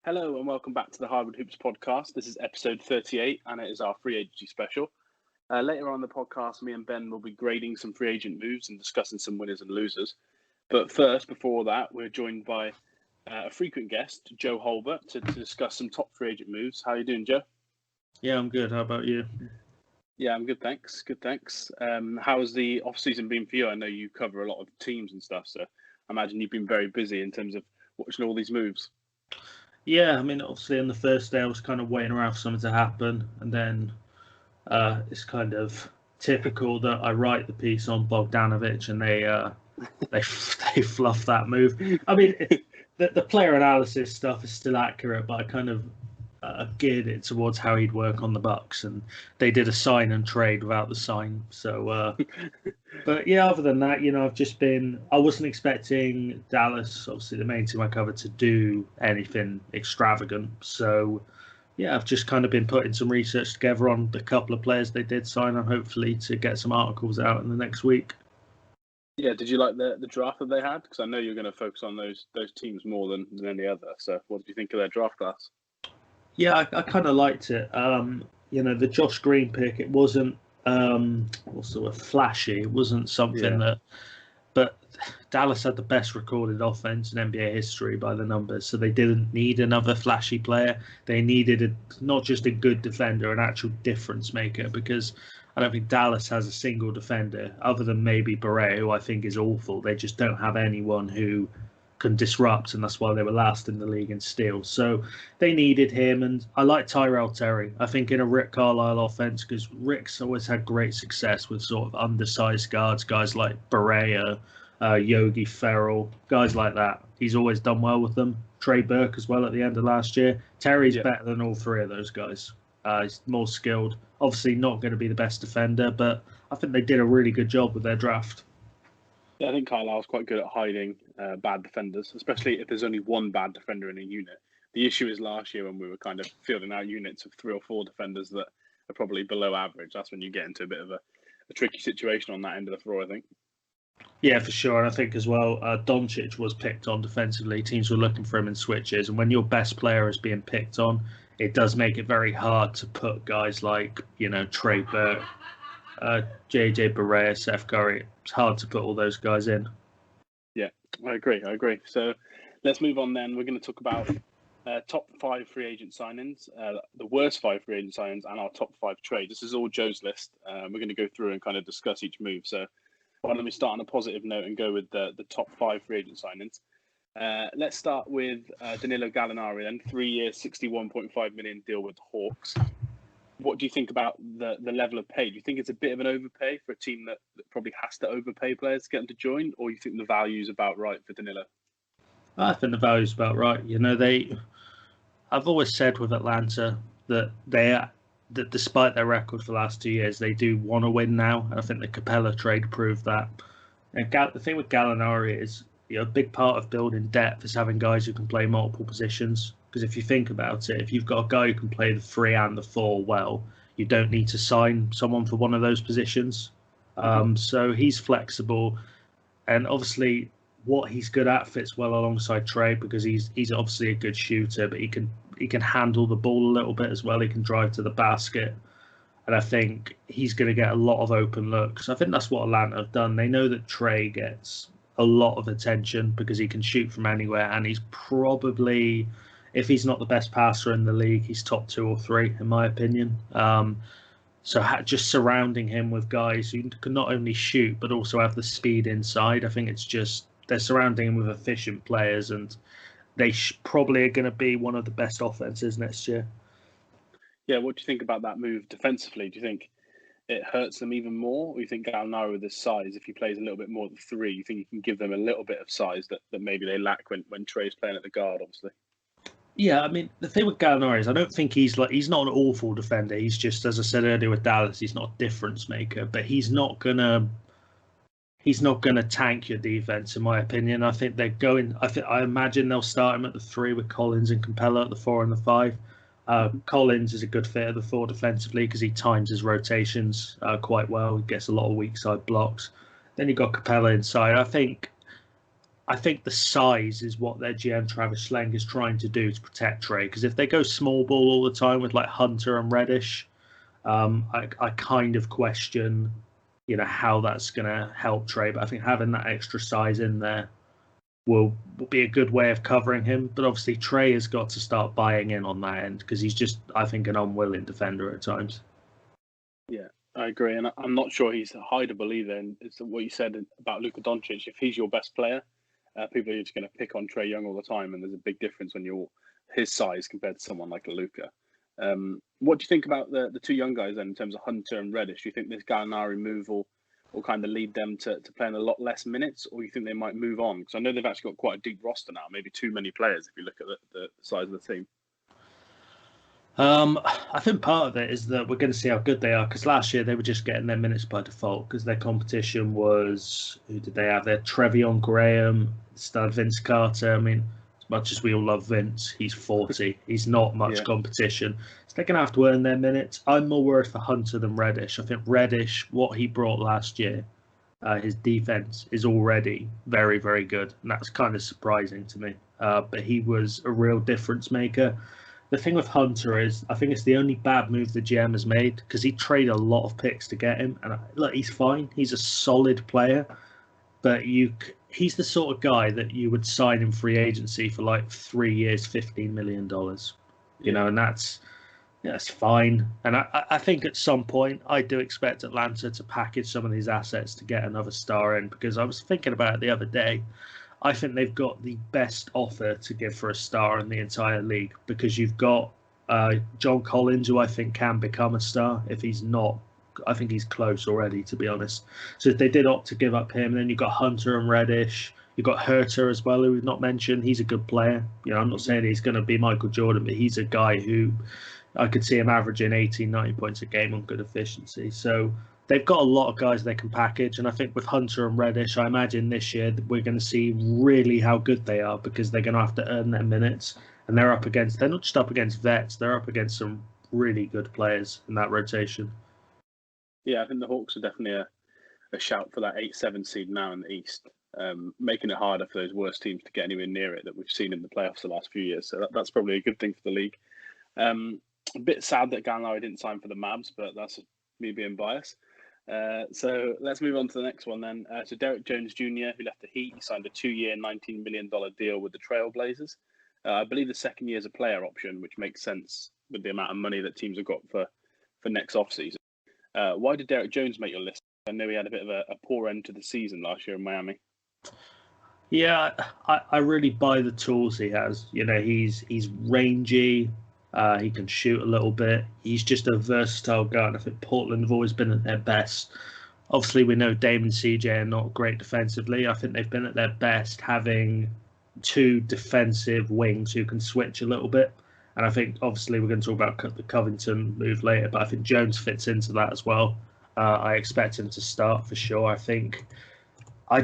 Hello and welcome back to the Hardwood Hoops podcast. This is episode 38 and it is our free agency special. Later on in the podcast, me and Ben will be grading some free agent moves and discussing some winners and losers. But first, before that, we're joined by a frequent guest, Joe Holbert, to discuss some top free agent moves. How are you doing, Joe? Yeah, I'm good. How about you? Yeah, I'm good, thanks. Good, thanks. How's the off-season been for you? I know you cover a lot of teams and stuff, so I imagine you've been very busy in terms of watching all these moves. Yeah, I mean, obviously on the first day I was kind of waiting around for something to happen, and then it's kind of typical that I write the piece on Bogdanovic and they fluff that move. I mean, the player analysis stuff is still accurate, but I kind of geared it towards how he'd work on the Bucks, and they did a sign and trade without the sign. So, but yeah, other than that, I wasn't expecting Dallas, obviously the main team I cover, to do anything extravagant. So, yeah, I've just kind of been putting some research together on the couple of players they did sign, and hopefully to get some articles out in the next week. Yeah, did you like the draft that they had? Because I know you're going to focus on those teams more than any other. So, what did you think of their draft class? Yeah, I kind of liked it. The Josh Green pick, it wasn't flashy. It wasn't something but Dallas had the best recorded offense in NBA history by the numbers, so they didn't need another flashy player. They needed not just a good defender, an actual difference maker, because I don't think Dallas has a single defender other than maybe Barea, who I think is awful. They just don't have anyone who can disrupt, and that's why they were last in the league in steals. So they needed him, and I like Tyrell Terry. I think in a Rick Carlisle offense, because Rick's always had great success with sort of undersized guards, guys like Barea, Yogi Ferrell, guys like that. He's always done well with them. Trey Burke as well at the end of last year. Terry's better than all three of those guys. He's more skilled. Obviously not going to be the best defender, but I think they did a really good job with their draft. Yeah, I think Carlisle's quite good at hiding bad defenders, especially if there's only one bad defender in a unit. The issue is last year when we were kind of fielding out units of 3 or 4 defenders that are probably below average. That's when you get into a bit of a tricky situation on that end of the floor, I think. Yeah, for sure. And I think as well, Doncic was picked on defensively. Teams were looking for him in switches. And when your best player is being picked on, it does make it very hard to put guys like, Trey Burke, JJ Barea, Seth Curry. It's hard to put all those guys in. Yeah, I agree. So let's move on then. We're going to talk about top 5 free agent signings, the worst 5 free agent signings, and our top 5 trades. This is all Joe's list. We're going to go through and kind of discuss each move. So why don't we start on a positive note and go with the top 5 free agent signings. Let's start with Danilo Gallinari then. 3 years, $61.5 million deal with the Hawks. What do you think about the level of pay? Do you think it's a bit of an overpay for a team that probably has to overpay players to get them to join, or you think the value is about right for Danilo? I think the value is about right. I've always said with Atlanta that that despite their record for the last 2 years, they do want to win now. And I think the Capella trade proved that. And the thing with Gallinari is, a big part of building depth is having guys who can play multiple positions. Because if you think about it, if you've got a guy who can play the 3 and the 4 well, you don't need to sign someone for one of those positions. So he's flexible, and obviously what he's good at fits well alongside Trey, because he's obviously a good shooter, but he can handle the ball a little bit as well. He can drive to the basket, and I think he's going to get a lot of open looks. I think that's what Atlanta have done. They know that Trey gets a lot of attention because he can shoot from anywhere, and he's probably, if he's not the best passer in the league, he's top 2 or 3 in my opinion. So just surrounding him with guys who can not only shoot but also have the speed inside, I think it's just they're surrounding him with efficient players, and they probably are going to be one of the best offenses next year. Yeah, what do you think about that move defensively? Do you think it hurts them even more, or do you think Gallinari with his size, if he plays a little bit more at the 3, you think you can give them a little bit of size that maybe they lack when Trey's playing at the guard, obviously? Yeah, I mean, the thing with Gallinari is I don't think he's not an awful defender. He's just, as I said earlier with Dallas, he's not a difference maker, but he's not gonna tank your defense, in my opinion. I think I imagine they'll start him at the 3 with Collins and Capella at the 4 and the 5. Collins is a good fit at the 4 defensively because he times his rotations quite well. He gets a lot of weak side blocks. Then you've got Capella inside. I think I think the size is what their GM Travis Schlenk is trying to do to protect Trey. Because if they go small ball all the time with like Hunter and Reddish, I kind of question, how that's going to help Trey. But I think having that extra size in there will be a good way of covering him. But obviously Trey has got to start buying in on that end because he's just, I think, an unwilling defender at times. Yeah, I agree. And I'm not sure he's hideable either. And it's what you said about Luka Doncic. If he's your best player, people are just going to pick on Trey Young all the time. And there's a big difference when his size compared to someone like a Luka. What do you think about the two young guys then in terms of Hunter and Reddish? Do you think this Gallinari move will kind of lead them to playing a lot less minutes, or you think they might move on? Because I know they've actually got quite a deep roster now, maybe too many players if you look at the size of the team. I think part of it is that we're going to see how good they are, because last year they were just getting their minutes by default because their competition was, who did they have? Their Trevion Graham, Vince Carter. I mean, as much as we all love Vince, he's 40. He's not much competition. So they're going to have to earn their minutes. I'm more worried for Hunter than Reddish. I think Reddish, what he brought last year, his defense is already very, very good. And that's kind of surprising to me. But he was a real difference maker. The thing with Hunter is, I think it's the only bad move the GM has made because he traded a lot of picks to get him. And look, he's fine. He's a solid player. But he's the sort of guy that you would sign in free agency for like 3 years, $15 million. And that's fine. And I think at some point, I do expect Atlanta to package some of these assets to get another star in, because I was thinking about it the other day. I think they've got the best offer to give for a star in the entire league, because you've got John Collins, who I think can become a star. If he's not, I think he's close already, to be honest. So if they did opt to give up him, then you've got Hunter and Reddish. You've got Herter as well, who we've not mentioned. He's a good player. I'm not saying he's going to be Michael Jordan, but he's a guy who I could see him averaging 18, 19 points a game on good efficiency. So they've got a lot of guys they can package. And I think with Hunter and Reddish, I imagine this year we're going to see really how good they are, because they're going to have to earn their minutes. And they're not just up against vets, they're up against some really good players in that rotation. Yeah, I think the Hawks are definitely a shout for that 8-7 seed now in the East, making it harder for those worst teams to get anywhere near it that we've seen in the playoffs the last few years. So that's probably a good thing for the league. A bit sad that Gallinari didn't sign for the Mavs, but that's me being biased. So let's move on to the next one then. So Derek Jones Jr., who left the Heat, he signed a 2-year, $19 million deal with the Trailblazers. I believe the second year is a player option, which makes sense with the amount of money that teams have got for next offseason. Why did Derek Jones make your list? I know he had a bit of a poor end to the season last year in Miami. Yeah, I really buy the tools he has. He's rangy. He can shoot a little bit. He's just a versatile guy. And I think Portland have always been at their best. Obviously, we know Dame and CJ are not great defensively. I think they've been at their best having two defensive wings who can switch a little bit. And I think, obviously, we're going to talk about the Covington move later, but I think Jones fits into that as well. I expect him to start for sure. I think I'm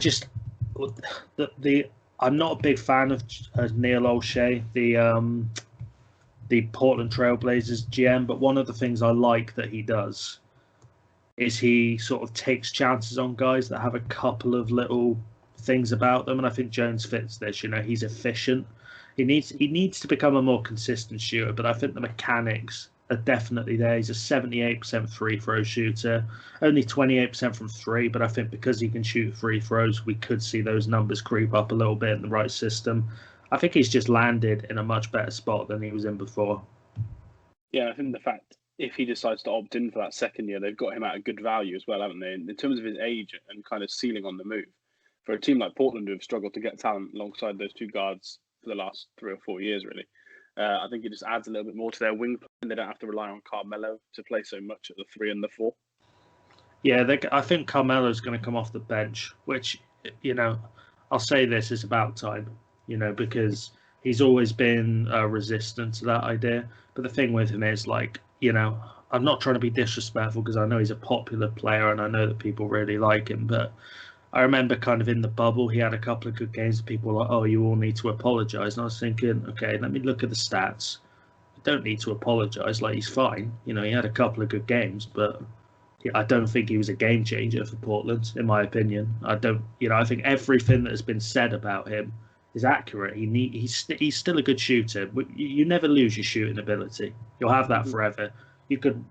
not a big fan of Neil O'Shea, the Portland Trailblazers GM, but one of the things I like that he does is he sort of takes chances on guys that have a couple of little things about them, and I think Jones fits this. He's efficient. He needs to become a more consistent shooter, but I think the mechanics are definitely there. He's a 78% free throw shooter, only 28% from three, but I think because he can shoot free throws, we could see those numbers creep up a little bit in the right system. I think he's just landed in a much better spot than he was in before. Yeah, I think the fact if he decides to opt in for that second year, they've got him at a good value as well, haven't they? In terms of his age and kind of ceiling on the move, for a team like Portland who have struggled to get talent alongside those two guards for the last 3 or 4 years, really, I think it just adds a little bit more to their wing play, and they don't have to rely on Carmelo to play so much at the 3 and the 4. Yeah, I think Carmelo's going to come off the bench, which, I'll say this is about time, because he's always been resistant to that idea. But the thing with him is, I'm not trying to be disrespectful because I know he's a popular player and I know that people really like him, but I remember kind of in the bubble, he had a couple of good games. People were like, oh, you all need to apologise. And I was thinking, okay, let me look at the stats. You don't need to apologise. He's fine. He had a couple of good games, but I don't think he was a game changer for Portland, in my opinion. I don't, I think everything that has been said about him is accurate. He's still a good shooter. You never lose your shooting ability. You'll have that forever. You could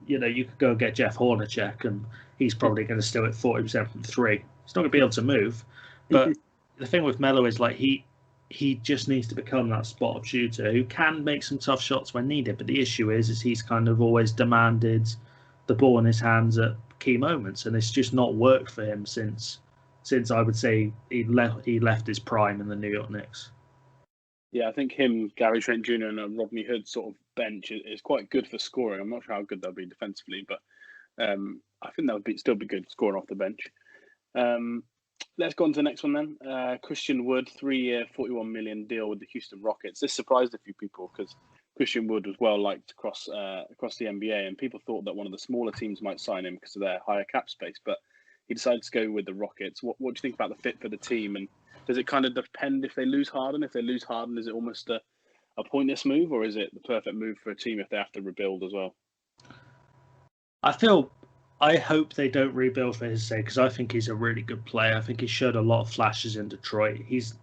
go and get Jeff Hornacek, and he's probably going to still hit 40% from three. He's not going to be able to move. But the thing with Melo is like he just needs to become that spot-up shooter who can make some tough shots when needed. But the issue is he's kind of always demanded the ball in his hands at key moments, and it's just not worked for him since I would say he left his prime in the New York Knicks. Yeah, I think him, Gary Trent Jr. and Rodney Hood sort of bench is quite good for scoring. I'm not sure how good they'll be defensively, but I think that would still be good scoring off the bench. Let's go on to the next one then. Christian Wood, 3-year, $41 million deal with the Houston Rockets. This surprised a few people because Christian Wood was well liked across the NBA, and people thought that one of the smaller teams might sign him because of their higher cap space. But he decided to go with the Rockets. What do you think about the fit for the team? And does it kind of depend if they lose Harden? If they lose Harden, is it almost a pointless move, or is it the perfect move for a team if they have to rebuild as well? I hope they don't rebuild for his sake, because I think he's a really good player. I think he showed a lot of flashes in Detroit. He's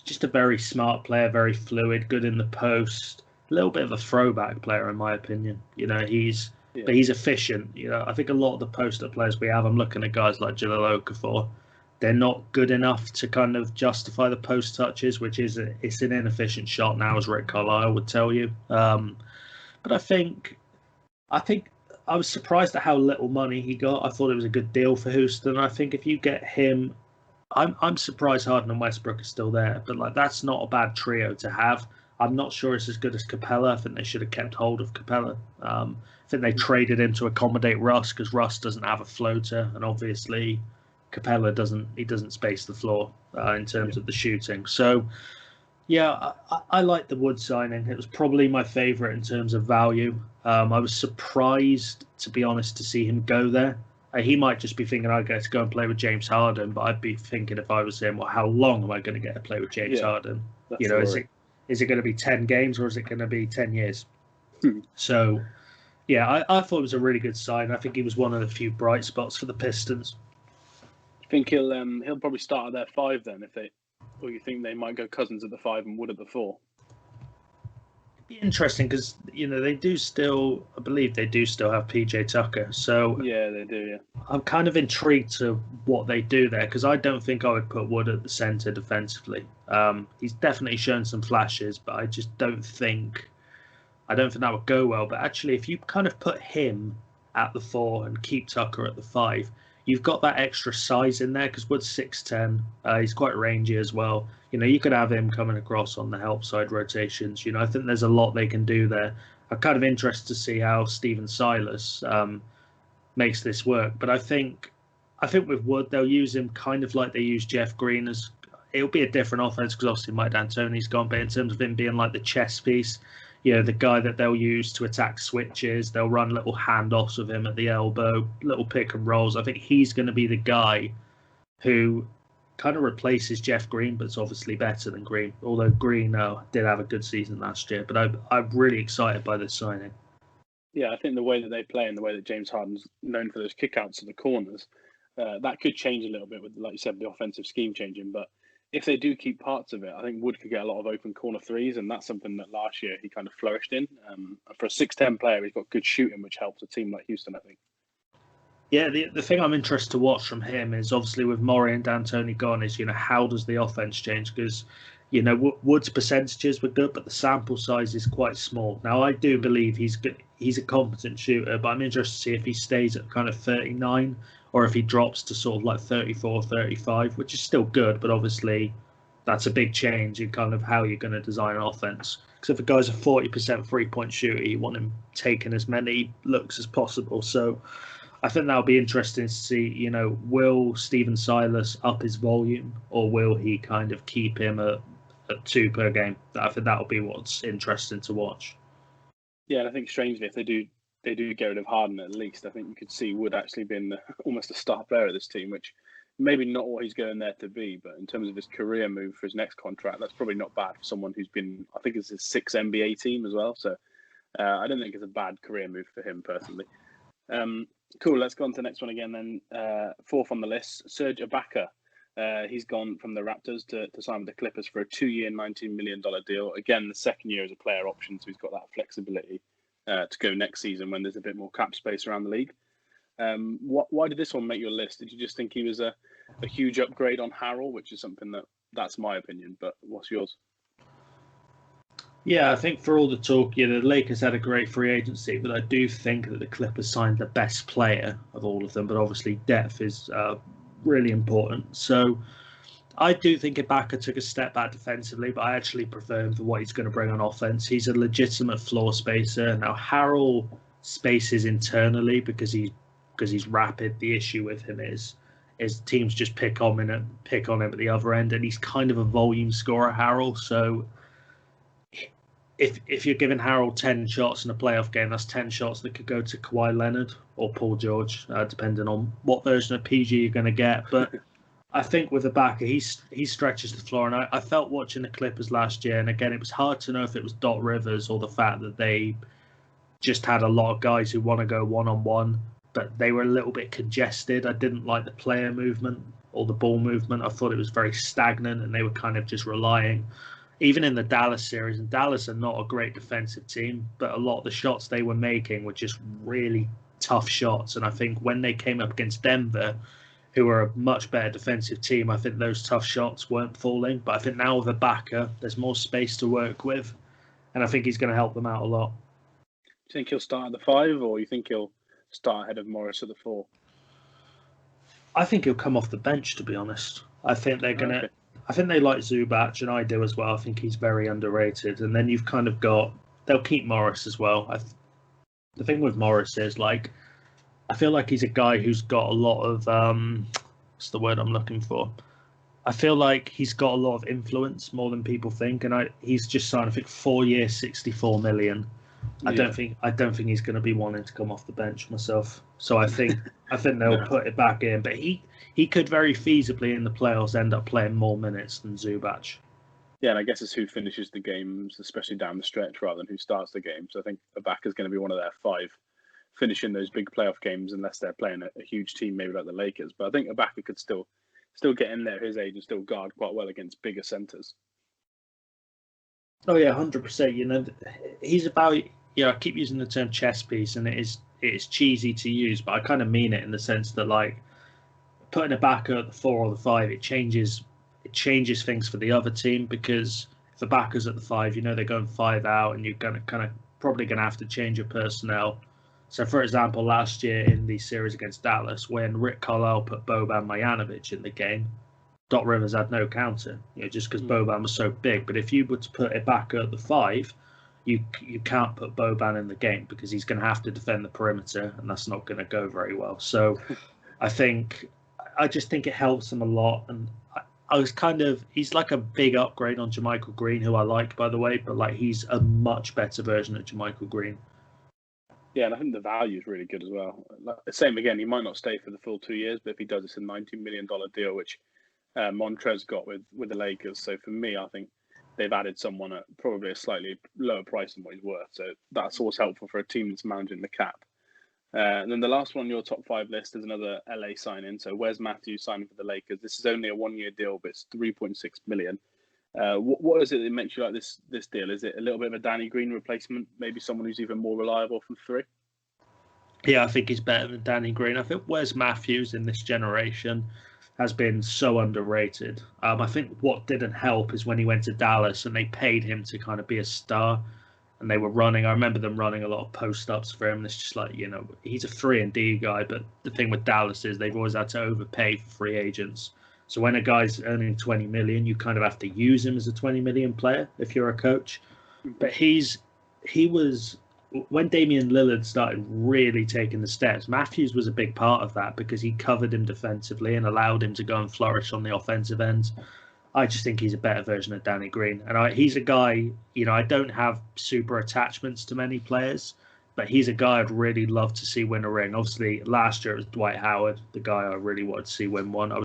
just a very smart player, very fluid, good in the post. A little bit of a throwback player, in my opinion. But he's efficient. I think a lot of the post-up players we have, I'm looking at guys like Jahlil Okafor. They're not good enough to kind of justify the post touches, which is it's an inefficient shot now, as Rick Carlisle would tell you. But I think I was surprised at how little money he got. I thought it was a good deal for Houston. I think if you get him, I'm surprised Harden and Westbrook are still there, but that's not a bad trio to have. I'm not sure it's as good as Capella. I think they should have kept hold of Capella. I think they traded him to accommodate Russ because Russ doesn't have a floater, and obviously Capella doesn't space the floor in terms of the shooting. So yeah, I like the Wood signing. It was probably my favorite in terms of value. I was surprised, to be honest, to see him go there. He might just be thinking, I get to go and play with James Harden, but I'd be thinking if I was him, well, how long am I going to get to play with James Harden? Is it going to be 10 games or is it going to be 10 years? So, yeah, I thought it was a really good sign. I think he was one of the few bright spots for the Pistons. I think he'll probably start at their 5 then, or you think they might go Cousins at the 5 and Wood at the 4? It'd be interesting because I believe they do still have PJ Tucker. So yeah, they do. Yeah, I'm kind of intrigued to what they do there because I don't think I would put Wood at the center defensively. He's definitely shown some flashes, but I just don't think that would go well. But actually, if you kind of put him at the 4 and keep Tucker at the 5, you've got that extra size in there because Wood's 6'10". He's quite rangy as well. You could have him coming across on the help side rotations. I think there's a lot they can do there. I'm kind of interested to see how Stephen Silas makes this work. But I think with Wood, they'll use him kind of like they use Jeff Green. It'll be a different offense because obviously Mike D'Antoni's gone. But in terms of him being like the chess piece, the guy that they'll use to attack switches, they'll run little handoffs with him at the elbow, little pick and rolls. I think he's going to be the guy who kind of replaces Jeff Green, but it's obviously better than Green. Although Green did have a good season last year, but I'm really excited by this signing. Yeah, I think the way that they play and the way that James Harden's known for those kickouts to the corners, that could change a little bit with, like you said, the offensive scheme changing. But if they do keep parts of it, I think Wood could get a lot of open corner threes, and that's something that last year he kind of flourished in. For a 6'10" player, he's got good shooting, which helps a team like Houston, I think. Yeah, the thing I'm interested to watch from him is obviously with Murray and D'Antoni gone is, how does the offense change? Because, Wood's percentages were good, but the sample size is quite small. Now, I do believe he's a competent shooter, but I'm interested to see if he stays at kind of 39 or if he drops to sort of like 34, 35, which is still good, but obviously that's a big change in kind of how you're going to design an offense. Because if a guy's a 40% three-point shooter, you want him taking as many looks as possible. So I think that'll be interesting to see, will Stephen Silas up his volume or will he kind of keep him at 2 per game? I think that'll be what's interesting to watch. Yeah, and I think strangely, if they do get rid of Harden at least, I think you could see Wood actually being almost a star player of this team, which maybe not what he's going there to be, but in terms of his career move for his next contract, that's probably not bad for someone who's been, I think it's his 6th NBA team as well. So I don't think it's a bad career move for him personally. Cool. Let's go on to the next one again. Then fourth on the list, Serge Ibaka. He's gone from the Raptors to sign with the Clippers for a 2-year, $19 million deal. Again, the second year is a player option, so he's got that flexibility to go next season when there's a bit more cap space around the league. Why did this one make your list? Did you just think he was a huge upgrade on Harrell, which is something that's my opinion, but what's yours? Yeah, I think for all the talk, the Lakers had a great free agency, but I do think that the Clippers signed the best player of all of them. But obviously, depth is really important. So I do think Ibaka took a step back defensively, but I actually prefer him for what he's going to bring on offense. He's a legitimate floor spacer. Now, Harrell spaces internally because he's rapid. The issue with him is teams just pick on him at the other end, and he's kind of a volume scorer, Harrell. So if you're giving Harrell 10 shots in a playoff game, that's 10 shots that could go to Kawhi Leonard or Paul George, depending on what version of PG you're going to get. But I think with Ibaka, he stretches the floor. And I felt watching the Clippers last year, and again, it was hard to know if it was Doc Rivers or the fact that they just had a lot of guys who want to go one-on-one, but they were a little bit congested. I didn't like the player movement or the ball movement. I thought it was very stagnant, and they were kind of just relying. Even in the Dallas series, and Dallas are not a great defensive team, but a lot of the shots they were making were just really tough shots. And I think when they came up against Denver, who are a much better defensive team, I think those tough shots weren't falling. But I think now with Ibaka, there's more space to work with, and I think he's going to help them out a lot. Do you think he'll start at the 5, or you think he'll start ahead of Morris at the 4? I think he'll come off the bench, to be honest. I think they're going to... Okay. I think they like Zubac, and I do as well. I think he's very underrated. And then you've kind of got... They'll keep Morris as well. The thing with Morris is, I feel like he's a guy who's got a lot of... what's the word I'm looking for? I feel like he's got a lot of influence, more than people think. And he's just signed, I think, 4 years, $64 million. I don't think he's going to be wanting to come off the bench myself. So I think they'll put it back in. But he could very feasibly in the playoffs end up playing more minutes than Zubac. Yeah, and I guess it's who finishes the games, especially down the stretch, rather than who starts the game. So I think Ibaka is going to be one of their 5 finishing those big playoff games, unless they're playing a huge team, maybe like the Lakers. But I think Ibaka could still get in there at his age and still guard quite well against bigger centers. Oh yeah, 100%. He's about. I keep using the term chess piece, and it is cheesy to use, but I kind of mean it in the sense that putting Ibaka at the 4 or the 5, it changes things for the other team, because if Ibaka's at the 5, they're going 5 out, and you're gonna probably gonna have to change your personnel. So, for example, last year in the series against Dallas, when Rick Carlisle put Boban Marjanovic in the game, Doc Rivers had no counter, just because Boban was so big. But if you were to put Ibaka at the 5, you can't put Boban in the game, because he's going to have to defend the perimeter, and that's not going to go very well. So I just think it helps him a lot. And he's like a big upgrade on JaMychal Green, who I like, by the way, but he's a much better version of JaMychal Green. Yeah, and I think the value is really good as well. Same again, he might not stay for the full 2 years, but if he does, it's a $19 million deal, which Montrez got with the Lakers. So for me, I think they've added someone at probably a slightly lower price than what he's worth. So that's always helpful for a team that's managing the cap. And then the last one on your top 5 list is another LA signing. So Wes Matthews signing for the Lakers. This is only a 1-year deal, but it's $3.6 million. What is it that makes you like this deal? Is it a little bit of a Danny Green replacement? Maybe someone who's even more reliable from 3? Yeah, I think he's better than Danny Green. I think Wes Matthews in this generation has been so underrated. I think what didn't help is when he went to Dallas and they paid him to kind of be a star, and they were running. I remember them running a lot of post-ups for him. And it's just he's a 3-and-D guy, but the thing with Dallas is they've always had to overpay for free agents. So when a guy's earning $20 million, you kind of have to use him as a $20 million player if you're a coach. But he was, when Damian Lillard started really taking the steps, Matthews was a big part of that, because he covered him defensively and allowed him to go and flourish on the offensive end. I just think he's a better version of Danny Green. And he's a guy, I don't have super attachments to many players, but he's a guy I'd really love to see win a ring. Obviously, last year it was Dwight Howard, the guy I really wanted to see win one. I would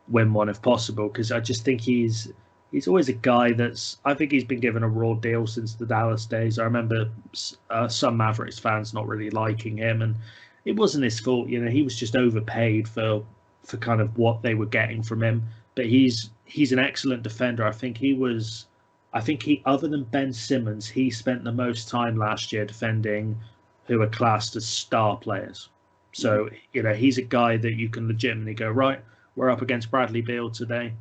win one if possible, because I just think he's he's always a guy I think he's been given a raw deal since the Dallas days. I remember some Mavericks fans not really liking him, and it wasn't his fault. He was just overpaid for kind of what they were getting from him. But he's an excellent defender. I think other than Ben Simmons, he spent the most time last year defending who are classed as star players. So, he's a guy that you can legitimately go, right, we're up against Bradley Beal today.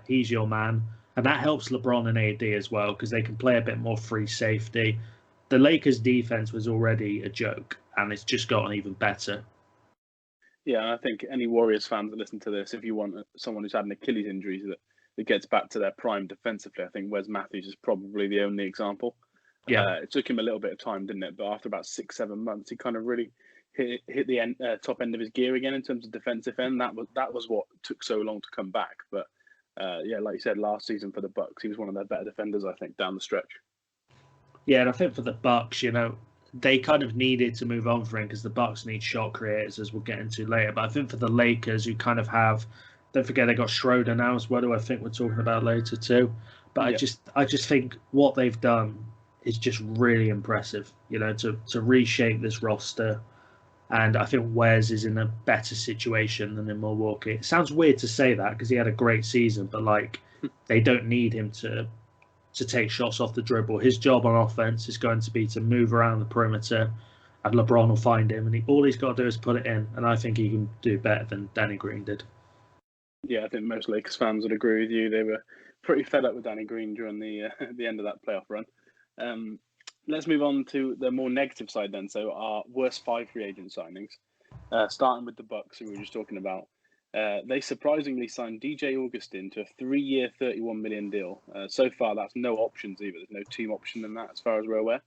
He's your man. And that helps LeBron and AD as well, because they can play a bit more free safety. The Lakers' defense was already a joke, and it's just gotten even better. Yeah, and I think any Warriors fans that listen to this, if you want someone who's had an Achilles injury that gets back to their prime defensively, I think Wes Matthews is probably the only example. Yeah, it took him a little bit of time, didn't it? But after about 6-7 months, he kind of really hit the top end of his gear again in terms of defensive end. That was what took so long to come back. But like you said, last season for the Bucks, he was one of their better defenders, I think, down the stretch. Yeah, and I think for the Bucks, they kind of needed to move on for him because the Bucks need shot creators, as we'll get into later. But I think for the Lakers, who kind of have, don't forget they got Schroeder now as well, who I think we're talking about later too. But yeah. I just think what they've done is just really impressive, to reshape this roster. And I think Wes is in a better situation than in Milwaukee. It sounds weird to say that because he had a great season, but they don't need him to take shots off the dribble. His job on offense is going to be to move around the perimeter, and LeBron will find him, and all he's got to do is put it in. And I think he can do better than Danny Green did. Yeah, I think most Lakers fans would agree with you. They were pretty fed up with Danny Green during the end of that playoff run. Let's move on to the more negative side then. So our worst 5 free agent signings, starting with the Bucks, who we were just talking about. They surprisingly signed DJ Augustin to a 3-year, $31 million deal. So far, that's no options either. There's no team option in that, as far as we're aware.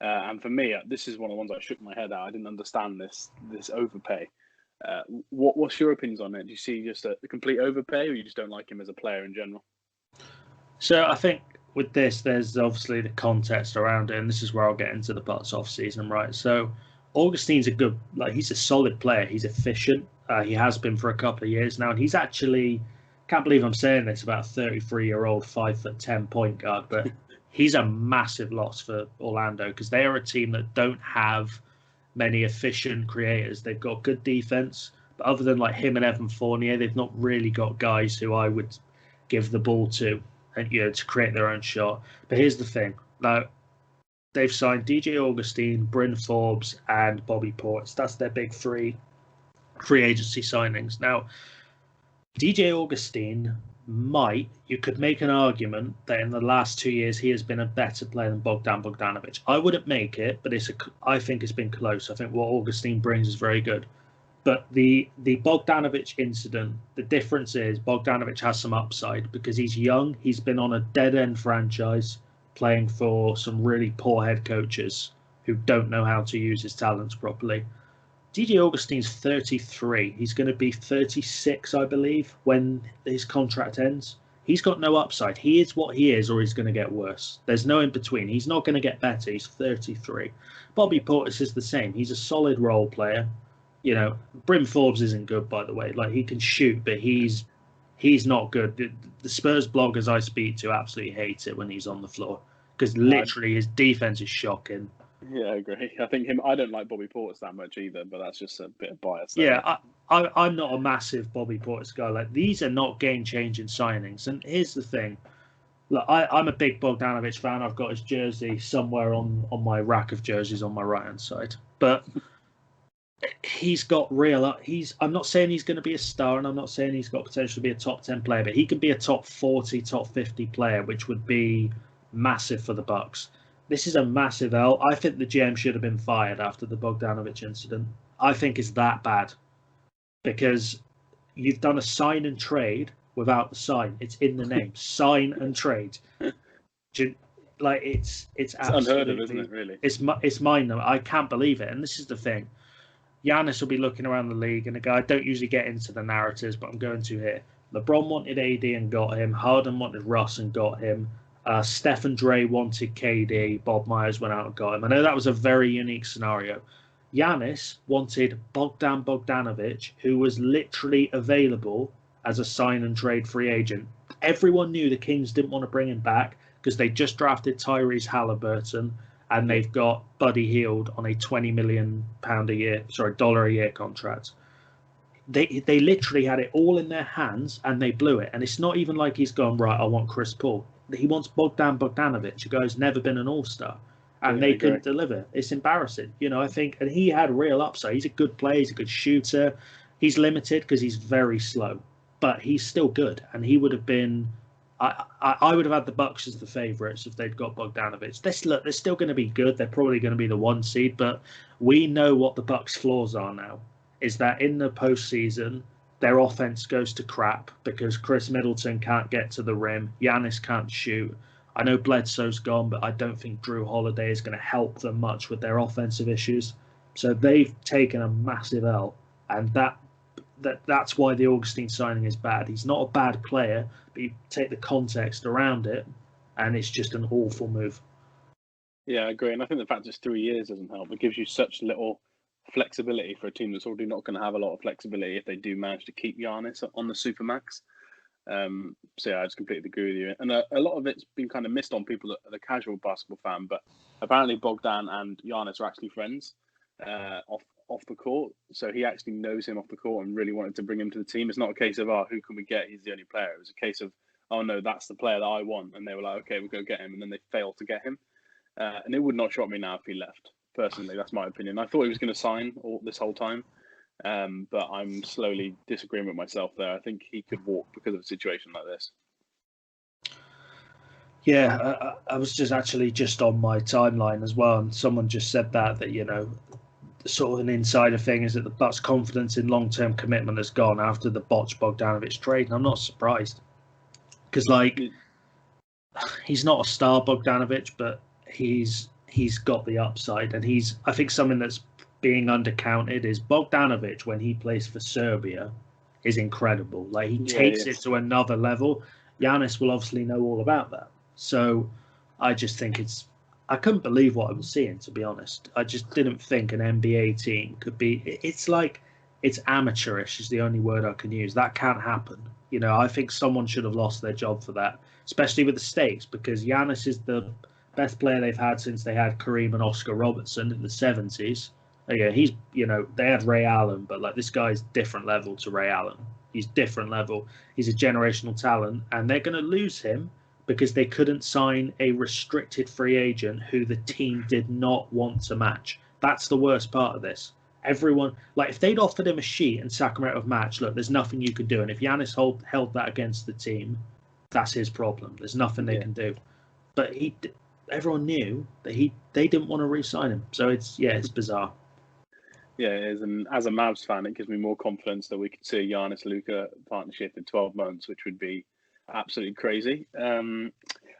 And for me, this is one of the ones I shook my head at. I didn't understand this overpay. What's your opinions on it? Do you see just a complete overpay, or you just don't like him as a player in general? So I think with this, there's obviously the context around it, and this is where I'll get into the Bucks off season, right? So Augustin's he's a solid player. He's efficient. He has been for a couple of years now, and he's actually, can't believe I'm saying this about a 33-year-old 5'10" point guard, but he's a massive loss for Orlando because they are a team that don't have many efficient creators. They've got good defense, but other than him and Evan Fournier, they've not really got guys who I would give the ball to, and to create their own shot. But here's the thing: now they've signed DJ Augustin, Bryn Forbes, and Bobby Portis. That's their big free agency signings. Now, DJ Augustin you could make an argument that in the last 2 years he has been a better player than Bogdan Bogdanovic. I wouldn't make it, but I think it's been close. I think what Augustin brings is very good. But the Bogdanovic incident, the difference is Bogdanovic has some upside because he's young. He's been on a dead-end franchise playing for some really poor head coaches who don't know how to use his talents properly. DJ Augustin's 33. He's going to be 36, I believe, when his contract ends. He's got no upside. He is what he is, or he's going to get worse. There's no in between. He's not going to get better. He's 33. Bobby Portis is the same. He's a solid role player. Bryn Forbes isn't good, by the way. He can shoot, but he's not good. The Spurs bloggers I speak to absolutely hate it when he's on the floor because literally his defense is shocking. Yeah, I agree. I think I don't like Bobby Portis that much either, but that's just a bit of bias. Yeah, I'm not a massive Bobby Portis guy. These are not game-changing signings. And here's the thing. Look, I'm a big Bogdanovic fan. I've got his jersey somewhere on my rack of jerseys on my right-hand side. But he's got I'm not saying he's going to be a star, and I'm not saying he's got potential to be a top 10 player, but he can be a top 40, top 50 player, which would be massive for the Bucks. This is a massive L. I think the GM should have been fired after the Bogdanovic incident. I think it's that bad because you've done a sign and trade without the sign. It's in the name. Sign and trade. It's unheard of, isn't it? Really, it's mind numbing. I can't believe it. And this is the thing. Giannis will be looking around the league, and I don't usually get into the narratives, but I'm going to here. LeBron wanted AD and got him. Harden wanted Russ and got him. Steph and Dre wanted KD. Bob Myers went out and got him. I know that was a very unique scenario. Giannis wanted Bogdan Bogdanovic, who was literally available as a sign and trade free agent everyone knew the Kings didn't want to bring him back because they just drafted Tyrese Halliburton and they've got Buddy Hield on a $20 million dollar a year contract. They literally had it all in their hands and they blew it. And it's not even like he's gone, right, I want Chris Paul. He wants Bogdan Bogdanovic, a guy who's never been an all-star. And they couldn't deliver. It's embarrassing. I think, and he had real upside. He's a good player. He's a good shooter. He's limited because he's very slow, but he's still good. And he would have been, I would have had the Bucks as the favourites if they'd got Bogdanovic. They're still going to be good. They're probably going to be the 1 seed, but we know what the Bucks' flaws are now. Is that in the postseason, their offense goes to crap because Chris Middleton can't get to the rim. Giannis can't shoot. I know Bledsoe's gone, but I don't think Drew Holiday is going to help them much with their offensive issues. So they've taken a massive L, and that's why the Augustine signing is bad. He's not a bad player, but you take the context around it, and it's just an awful move. Yeah, I agree. And I think the fact it's 3 years doesn't help. It gives you such little flexibility for a team that's already not going to have a lot of flexibility if they do manage to keep Giannis on the Supermax. So yeah, I just completely agree with you. And a lot of it's been kind of missed on people that are the casual basketball fan, but apparently Bogdan and Giannis are actually friends off the court. So he actually knows him off the court and really wanted to bring him to the team. It's not a case of, who can we get? He's the only player. It was a case of, oh no, that's the player that I want. And they were like, okay, we'll go get him. And then they failed to get him. And it would not shock me now if he left. Personally, that's my opinion. I thought he was going to sign this whole time. But I'm slowly disagreeing with myself there. I think he could walk because of a situation like this. Yeah, I was just on my timeline as well, and someone just said that sort of an insider thing is that the Bucks' confidence in long-term commitment has gone after the botched Bogdanovic trade, and I'm not surprised because he's not a star Bogdanovic, but he's got the upside, and I think something that's being undercounted is Bogdanovic when he plays for Serbia is incredible. He takes it to another level. Giannis will obviously know all about that. So I just think I couldn't believe what I was seeing, to be honest. I just didn't think an NBA team could be, it's amateurish is the only word I can use. That can't happen. I think someone should have lost their job for that, especially with the stakes, because Giannis is the best player they've had since they had Kareem and Oscar Robertson in the 70s. Yeah, they had Ray Allen, but this guy's different level to Ray Allen. He's different level. He's a generational talent, and they're going to lose him because they couldn't sign a restricted free agent who the team did not want to match. That's the worst part of this. Everyone, if they'd offered him a sheet and Sacramento have matched, look, there's nothing you could do. And if Giannis held that against the team, that's his problem. There's nothing they can do. But everyone knew that they didn't want to re-sign him. So it's bizarre. Yeah, it is. And as a Mavs fan, it gives me more confidence that we could see a Giannis-Luka partnership in 12 months, which would be absolutely crazy.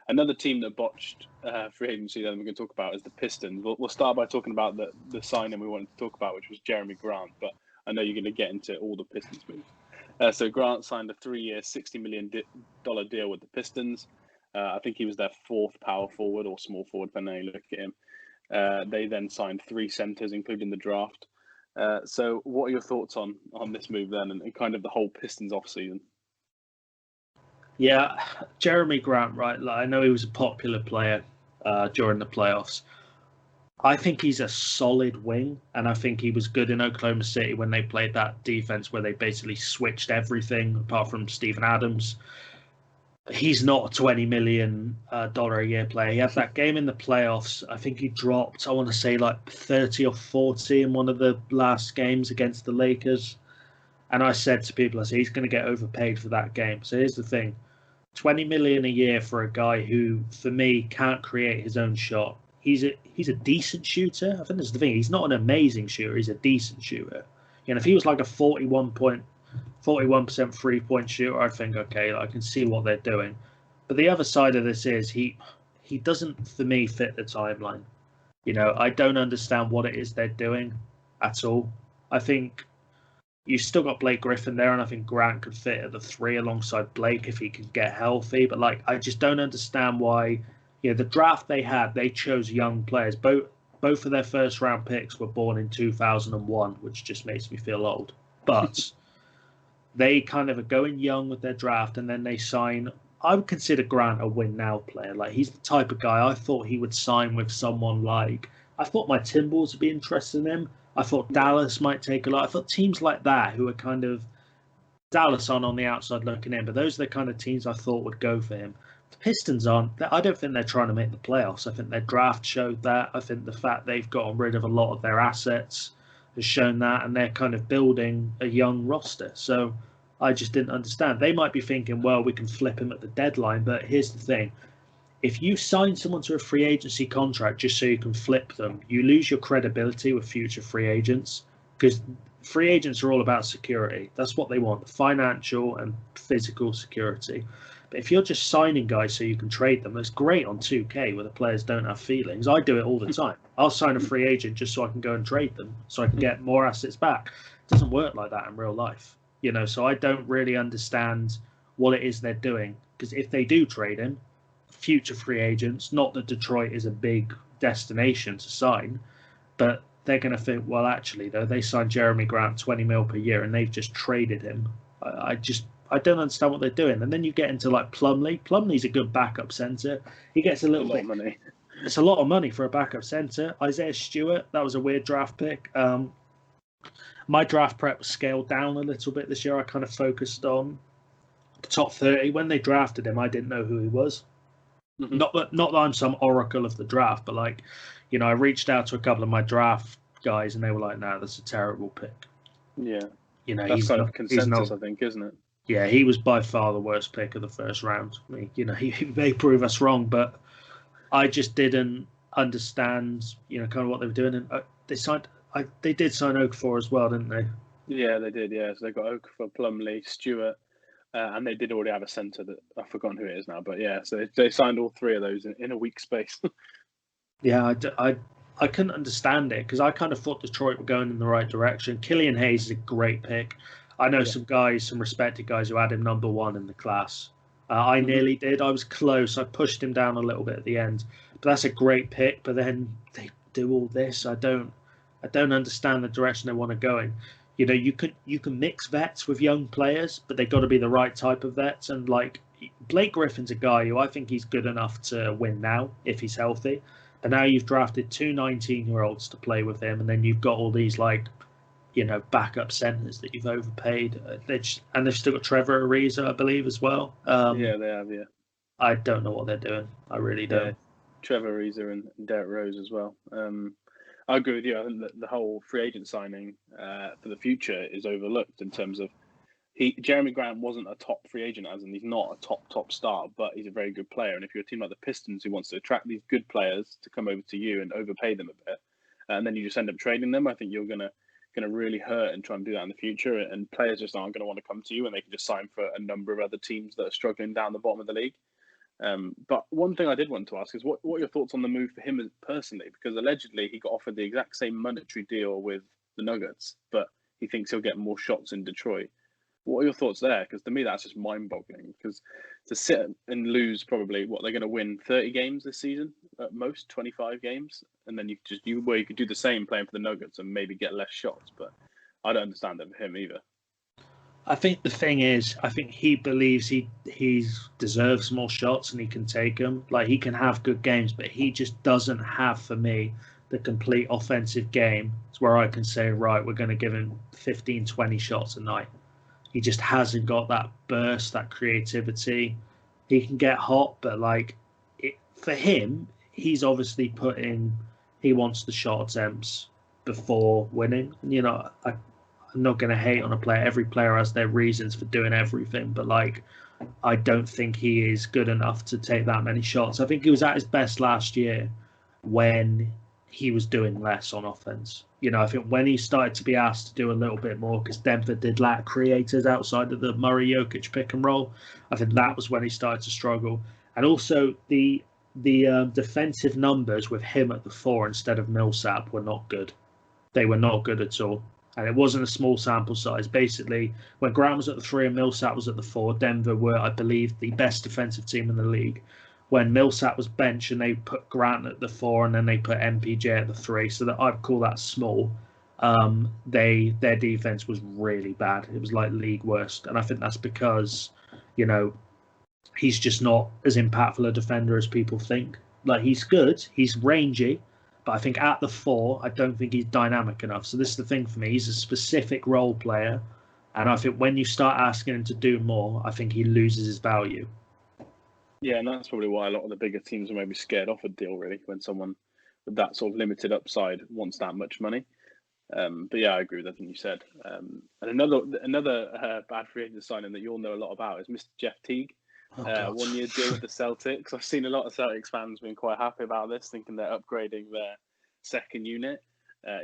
Another team that botched free agency that we're going to talk about is the Pistons. We'll start by talking about the signing we wanted to talk about, which was Jeremy Grant. But I know you're going to get into all the Pistons moves. So Grant signed a 3-year, $60 million deal with the Pistons. I think he was their 4th power forward or small forward, depending on how you look at him. They then signed 3 centers, including the draft. So what are your thoughts on this move then and kind of the whole Pistons offseason? Yeah, Jeremy Grant, right? I know he was a popular player during the playoffs. I think he's a solid wing, and I think he was good in Oklahoma City when they played that defense where they basically switched everything apart from Steven Adams. He's not a $20 million a year player. He had that game in the playoffs. I think he dropped, I want to say 30 or 40 in one of the last games against the Lakers. And I said to people, he's going to get overpaid for that game. So here's the thing. $20 million a year for a guy who, for me, can't create his own shot. He's a decent shooter. I think that's the thing. He's not an amazing shooter. He's a decent shooter. If he was a 41% 3-point shooter, I think, okay, I can see what they're doing. But the other side of this is he doesn't, for me, fit the timeline. I don't understand what it is they're doing at all. I think you've still got Blake Griffin there, and I think Grant could fit at the 3 alongside Blake if he could get healthy. But I just don't understand why. The draft they had, they chose young players. Both of their first round picks were born in 2001, which just makes me feel old. But they kind of are going young with their draft, and then they sign I would consider Grant a win now player. Like, he's the type of guy I thought he would sign with someone like. I thought my Timberwolves would be interested in him. I thought Dallas might take a lot. I thought teams like that who are kind of Dallas on the outside looking in, but those are the kind of teams I thought would go for him. The Pistons aren't. I don't think they're trying to make the playoffs. I think their draft showed that. I think the fact they've gotten rid of a lot of their assets has shown that, and they're kind of building a young roster. So I just didn't understand. They might be thinking, well, we can flip him at the deadline, but here's the thing. If you sign someone to a free agency contract just so you can flip them, you lose your credibility with future free agents, because free agents are all about security. That's what they want, financial and physical security. But if you're just signing guys so you can trade them, that's great on 2K where the players don't have feelings. I do it all the time. I'll sign a free agent just so I can go and trade them, so I can get more assets back. It doesn't work like that in real life, so I don't really understand what it is they're doing, because if they do trade him, future free agents, not that Detroit is a big destination to sign, but they're going to think, well, actually, though, they signed Jeremy Grant 20 mil per year and they've just traded him. I don't understand what they're doing. And then you get into like Plumlee. Plumlee's a good backup center. He gets a little bit of money. It's a lot of money for a backup center. Isaiah Stewart, that was a weird draft pick. My draft prep was scaled down a little bit this year. I kind of focused on the top 30. When they drafted him, I didn't know who he was. Mm-hmm. Not that I'm some oracle of the draft, but like, I reached out to a couple of my draft guys and they were like, "No, that's a terrible pick." Yeah, that's kind of consensus, I think, isn't it? Yeah, he was by far the worst pick of the first round. I mean, he may prove us wrong, but I just didn't understand, kind of what they were doing. And they did sign Okafor as well, didn't they? Yeah, they did. Yeah, so they got Okafor, Plumlee, Stewart. And they did already have a centre that I've forgotten who it is now, but yeah, so they signed all three of those in a week's space. Yeah, I couldn't understand it because I kind of thought Detroit were going in the right direction. Killian Hayes is a great pick. I know some respected guys who had him number one in the class. I nearly did. I was close. I pushed him down a little bit at the end, but that's a great pick. But then they do all this. I don't understand the direction they want to go in. You can mix vets with young players, but they've got to be the right type of vets. And like Blake Griffin's a guy who I think he's good enough to win now if he's healthy. But now you've drafted two 19-year-olds to play with him, and then you've got all these backup centers that you've overpaid. And they've still got Trevor Ariza, I believe, as well. Yeah, they have. Yeah, I don't know what they're doing. I really don't. Yeah, Trevor Ariza and Derrick Rose as well. I agree with you. I think that the whole free agent signing for the future is overlooked in terms of Jeremy Grant wasn't a top free agent, as in he's not a top star, but he's a very good player. And if you're a team like the Pistons who wants to attract these good players to come over to you and overpay them a bit, and then you just end up trading them, I think you're gonna really hurt and try and do that in the future. And players just aren't going to want to come to you, and they can just sign for a number of other teams that are struggling down the bottom of the league. But one thing I did want to ask is what are your thoughts on the move for him personally? Because allegedly he got offered the exact same monetary deal with the Nuggets, but he thinks he'll get more shots in Detroit. What are your thoughts there? Because to me, that's just mind-boggling. Because to sit and lose probably, they're going to win 30 games this season, at most 25 games, and then you could do the same playing for the Nuggets and maybe get less shots. But I don't understand that for him either. I think the thing is, I think he believes he deserves more shots and he can take them. Like, he can have good games, but he just doesn't have, for me, the complete offensive game. It's where I can say, right, we're going to give him 15, 20 shots a night. He just hasn't got that burst, that creativity. He can get hot, but for him, he's obviously he wants the shot attempts before winning. And, I'm not going to hate on a player. Every player has their reasons for doing everything, but I don't think he is good enough to take that many shots. I think he was at his best last year when he was doing less on offense. I think when he started to be asked to do a little bit more, because Denver did lack creators outside of the Murray-Jokic pick and roll, I think that was when he started to struggle. And also the defensive numbers with him at the 4 instead of Millsap were not good. They were not good at all. And it wasn't a small sample size. Basically, when Grant was at the 3 and Millsap was at the 4, Denver were, I believe, the best defensive team in the league. When Millsap was benched and they put Grant at the 4 and then they put MPJ at the 3, so that I'd call that small. Their defense was really bad. It was like league worst, and I think that's because he's just not as impactful a defender as people think. Like, he's good, he's rangy, but I think at the 4, I don't think he's dynamic enough. So this is the thing for me. He's a specific role player, and I think when you start asking him to do more, I think he loses his value. Yeah, and that's probably why a lot of the bigger teams are maybe scared off a deal, really, when someone with that sort of limited upside wants that much money. But yeah, I agree with everything you said. And another bad free agent signing that you all know a lot about is Mr. Jeff Teague. 1-year deal with the Celtics. I've seen a lot of Celtics fans being quite happy about this, thinking they're upgrading their second unit,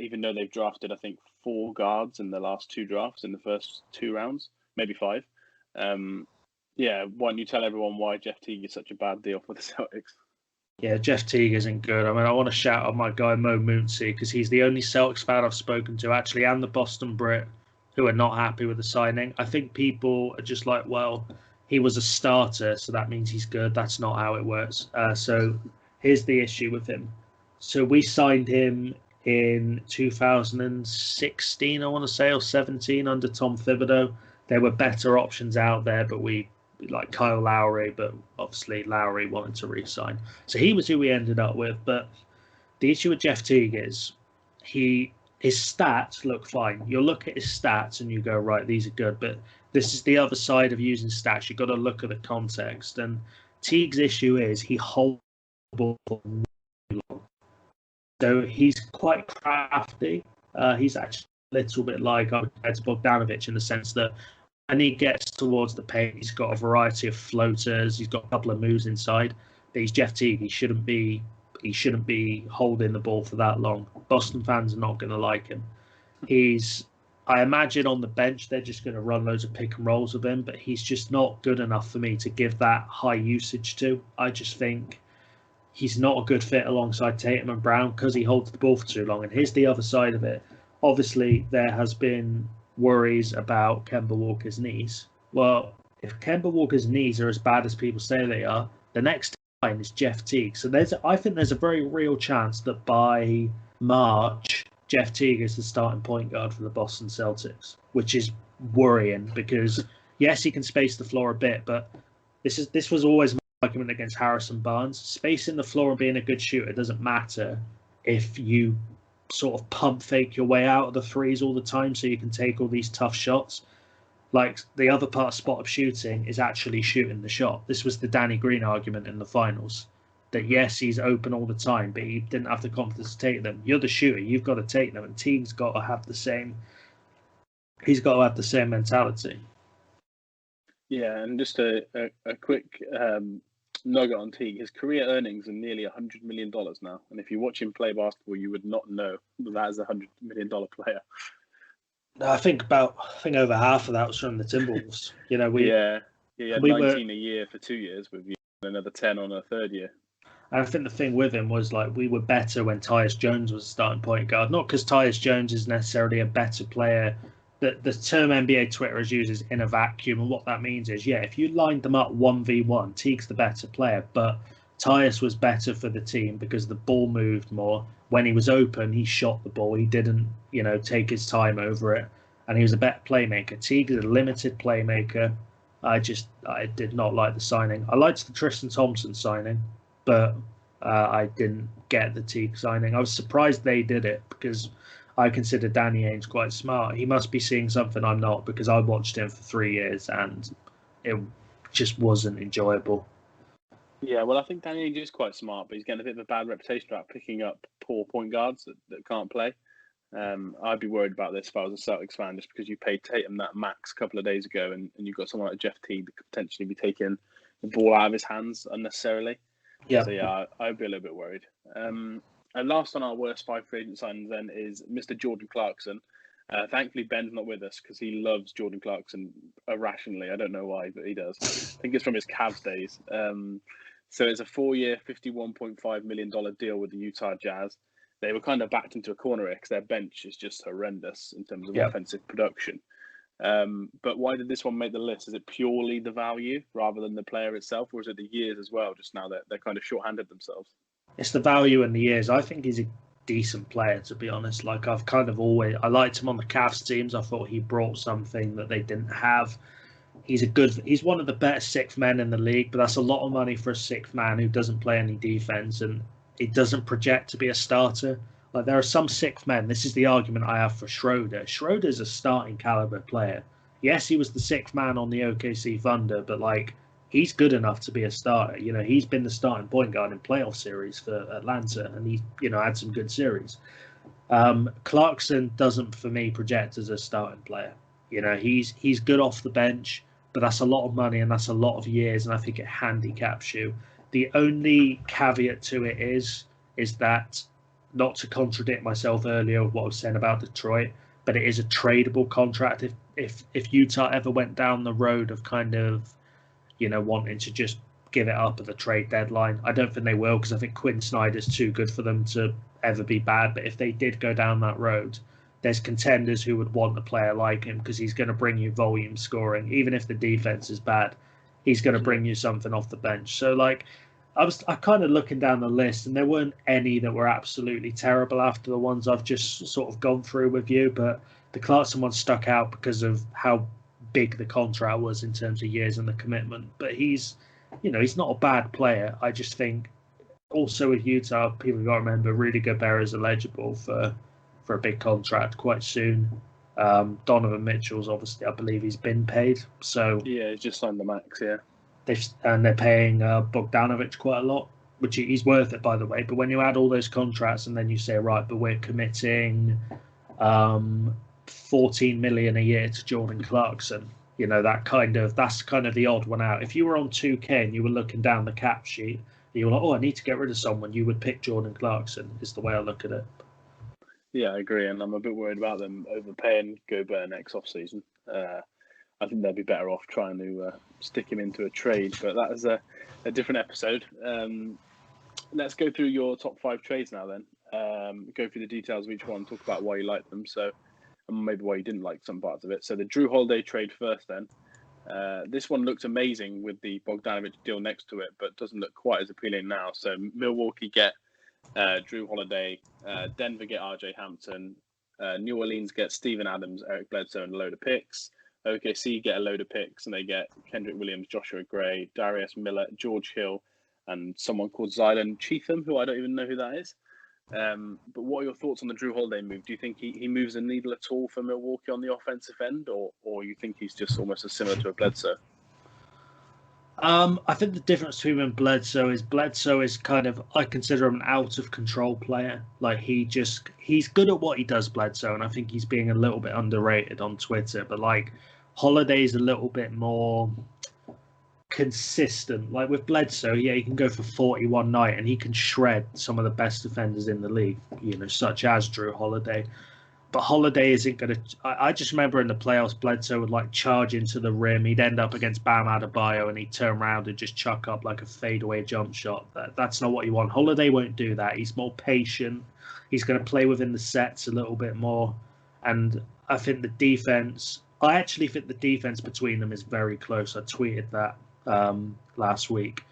even though they've drafted, I think, 4 guards in the last 2 drafts in the first 2 rounds, maybe 5. Yeah, why don't you tell everyone why Jeff Teague is such a bad deal for the Celtics? Yeah, Jeff Teague isn't good. I mean, I want to shout out my guy Mo Moonsey because he's the only Celtics fan I've spoken to, actually, and the Boston Brit, who are not happy with the signing. I think people are just like, well, he was a starter, so that means he's good. That's not how it works. So here's the issue with him. So we signed him in 2016, I want to say, or 17 under Tom Thibodeau. There were better options out there, but we like Kyle Lowry, but obviously Lowry wanted to re-sign. So he was who we ended up with. But the issue with Jeff Teague is his stats look fine. You'll look at his stats and you go, right, these are good. But this is the other side of using stats. You've got to look at the context. And Teague's issue is he holds the ball for really long. So he's quite crafty. He's actually a little bit like Bogdanovic in the sense that when he gets towards the paint, he's got a variety of floaters. He's got a couple of moves inside. But he's Jeff Teague. He shouldn't be holding the ball for that long. Boston fans are not going to like him. I imagine on the bench they're just going to run loads of pick and rolls with him, but he's just not good enough for me to give that high usage to. I just think he's not a good fit alongside Tatum and Brown because he holds the ball for too long. And here's the other side of it. Obviously, there has been worries about Kemba Walker's knees. Well, if Kemba Walker's knees are as bad as people say they are, the next line is Jeff Teague. So I think there's a very real chance that by March, Jeff Teague is the starting point guard for the Boston Celtics, which is worrying because, yes, he can space the floor a bit, but this was always my argument against Harrison Barnes. Spacing the floor and being a good shooter doesn't matter if you sort of pump fake your way out of the threes all the time so you can take all these tough shots. Like, the other part of spot up shooting is actually shooting the shot. This was the Danny Green argument in the finals. That yes, he's open all the time, but he didn't have the confidence to take them. You're the shooter, you've got to take them, and Teague's got to have the same. He's got to have the same mentality. Yeah, and just a quick nugget on Teague. His career earnings are nearly $100 million now, and if you watch him play basketball, you would not know that is a $100 million player. I think over half of that was from the Timberwolves. You know, he had 19 a year for 2 years with you, and another 10 on a third year. And I think the thing with him was, like, we were better when Tyus Jones was starting point guard. Not because Tyus Jones is necessarily a better player. The term NBA Twitterers uses in a vacuum, and what that means is, yeah, if you lined them up 1v1, Teague's the better player, but Tyus was better for the team because the ball moved more. When he was open, he shot the ball. He didn't, take his time over it, and he was a better playmaker. Teague is a limited playmaker. I did not like the signing. I liked the Tristan Thompson signing, but I didn't get the Teague signing. I was surprised they did it because I consider Danny Ainge quite smart. He must be seeing something I'm not because I watched him for 3 years and it just wasn't enjoyable. Yeah, well, I think Danny Ainge is quite smart, but he's getting a bit of a bad reputation about picking up poor point guards that can't play. I'd be worried about this if I was a Celtics fan, just because you paid Tatum that max a couple of days ago and you've got someone like Jeff Teague that could potentially be taking the ball out of his hands unnecessarily. Yeah. So, yeah, I'd be a little bit worried. And last on our worst 5 free agent signings then is Mr. Jordan Clarkson. Thankfully, Ben's not with us because he loves Jordan Clarkson irrationally. I don't know why, but he does. I think it's from his Cavs days. So it's a 4-year, $51.5 million deal with the Utah Jazz. They were kind of backed into a corner because their bench is just horrendous in terms of offensive production. But why did this one make the list? Is it purely the value rather than the player itself, or is it the years as well? Just now that they're kind of short-handed themselves. It's the value and the years. I think he's a decent player, to be honest. Like, I liked him on the Cavs teams. I thought he brought something that they didn't have. He's one of the better sixth men in the league, but that's a lot of money for a sixth man who doesn't play any defense and he doesn't project to be a starter. Like there are some sixth men. This is the argument I have for Schroeder. Schroeder's a starting caliber player. Yes, he was the sixth man on the OKC Thunder, but like he's good enough to be a starter. You know, he's been the starting point guard in playoff series for Atlanta, and he, you know, had some good series. Clarkson doesn't, for me, project as a starting player. You know, he's good off the bench, but that's a lot of money and that's a lot of years, and I think it handicaps you. The only caveat to it is that, not to contradict myself earlier of what I was saying about Detroit, but it is a tradable contract. If Utah ever went down the road of kind of, you know, wanting to just give it up at the trade deadline, I don't think they will, because I think Quinn Snyder's too good for them to ever be bad. But if they did go down that road, there's contenders who would want a player like him, because he's going to bring you volume scoring. Even if the defense is bad, he's going to bring you something off the bench. So like, I kind of looking down the list, and there weren't any that were absolutely terrible after the ones I've just sort of gone through with you. But the Clarkson one stuck out because of how big the contract was in terms of years and the commitment. But he's not a bad player. I just think also with Utah, people got to remember Rudy Gobert is eligible for a big contract quite soon. Donovan Mitchell's obviously, I believe he's been paid. So yeah, he's just signed the max. Yeah. They're paying Bogdanovic quite a lot, which he's worth it, by the way. But when you add all those contracts and then you say, right, but we're committing $14 million a year to Jordan Clarkson, you know, that's kind of the odd one out. If you were on 2K and you were looking down the cap sheet, you were like, oh, I need to get rid of someone, you would pick Jordan Clarkson, is the way I look at it. Yeah, I agree, and I'm a bit worried about them overpaying Gobert next off-season. I think they'll be better off trying to stick him into a trade, but that is a different episode. Let's go through your top 5 trades now then. Go through the details of each one, talk about why you like them, so and maybe why you didn't like some parts of it. So the Drew Holiday trade first then. This one looks amazing with the Bogdanovic deal next to it, but doesn't look quite as appealing now. So Milwaukee get Drew Holiday, Denver get RJ Hampton, New Orleans get Steven Adams, Eric Bledsoe, and a load of picks. OKC get a load of picks, and they get Kendrick Williams, Joshua Gray, Darius Miller, George Hill, and someone called Zylan Cheatham, who I don't even know who that is. But what are your thoughts on the Drew Holiday move? Do you think he moves the needle at all for Milwaukee on the offensive end, or you think he's just almost as similar to a Bledsoe? I think the difference between him and Bledsoe is kind of, I consider him an out of control player. Like he's good at what he does, Bledsoe, and I think he's being a little bit underrated on Twitter. But like Holiday's a little bit more consistent. Like with Bledsoe, yeah, he can go for 40 one night and he can shred some of the best defenders in the league, you know, such as Drew Holiday. But Holiday isn't going to. I just remember in the playoffs, Bledsoe would like charge into the rim. He'd end up against Bam Adebayo and he'd turn around and just chuck up like a fadeaway jump shot. That's not what you want. Holiday won't do that. He's more patient. He's going to play within the sets a little bit more. And I think the defense. I actually think the defense between them is very close. I tweeted that last week.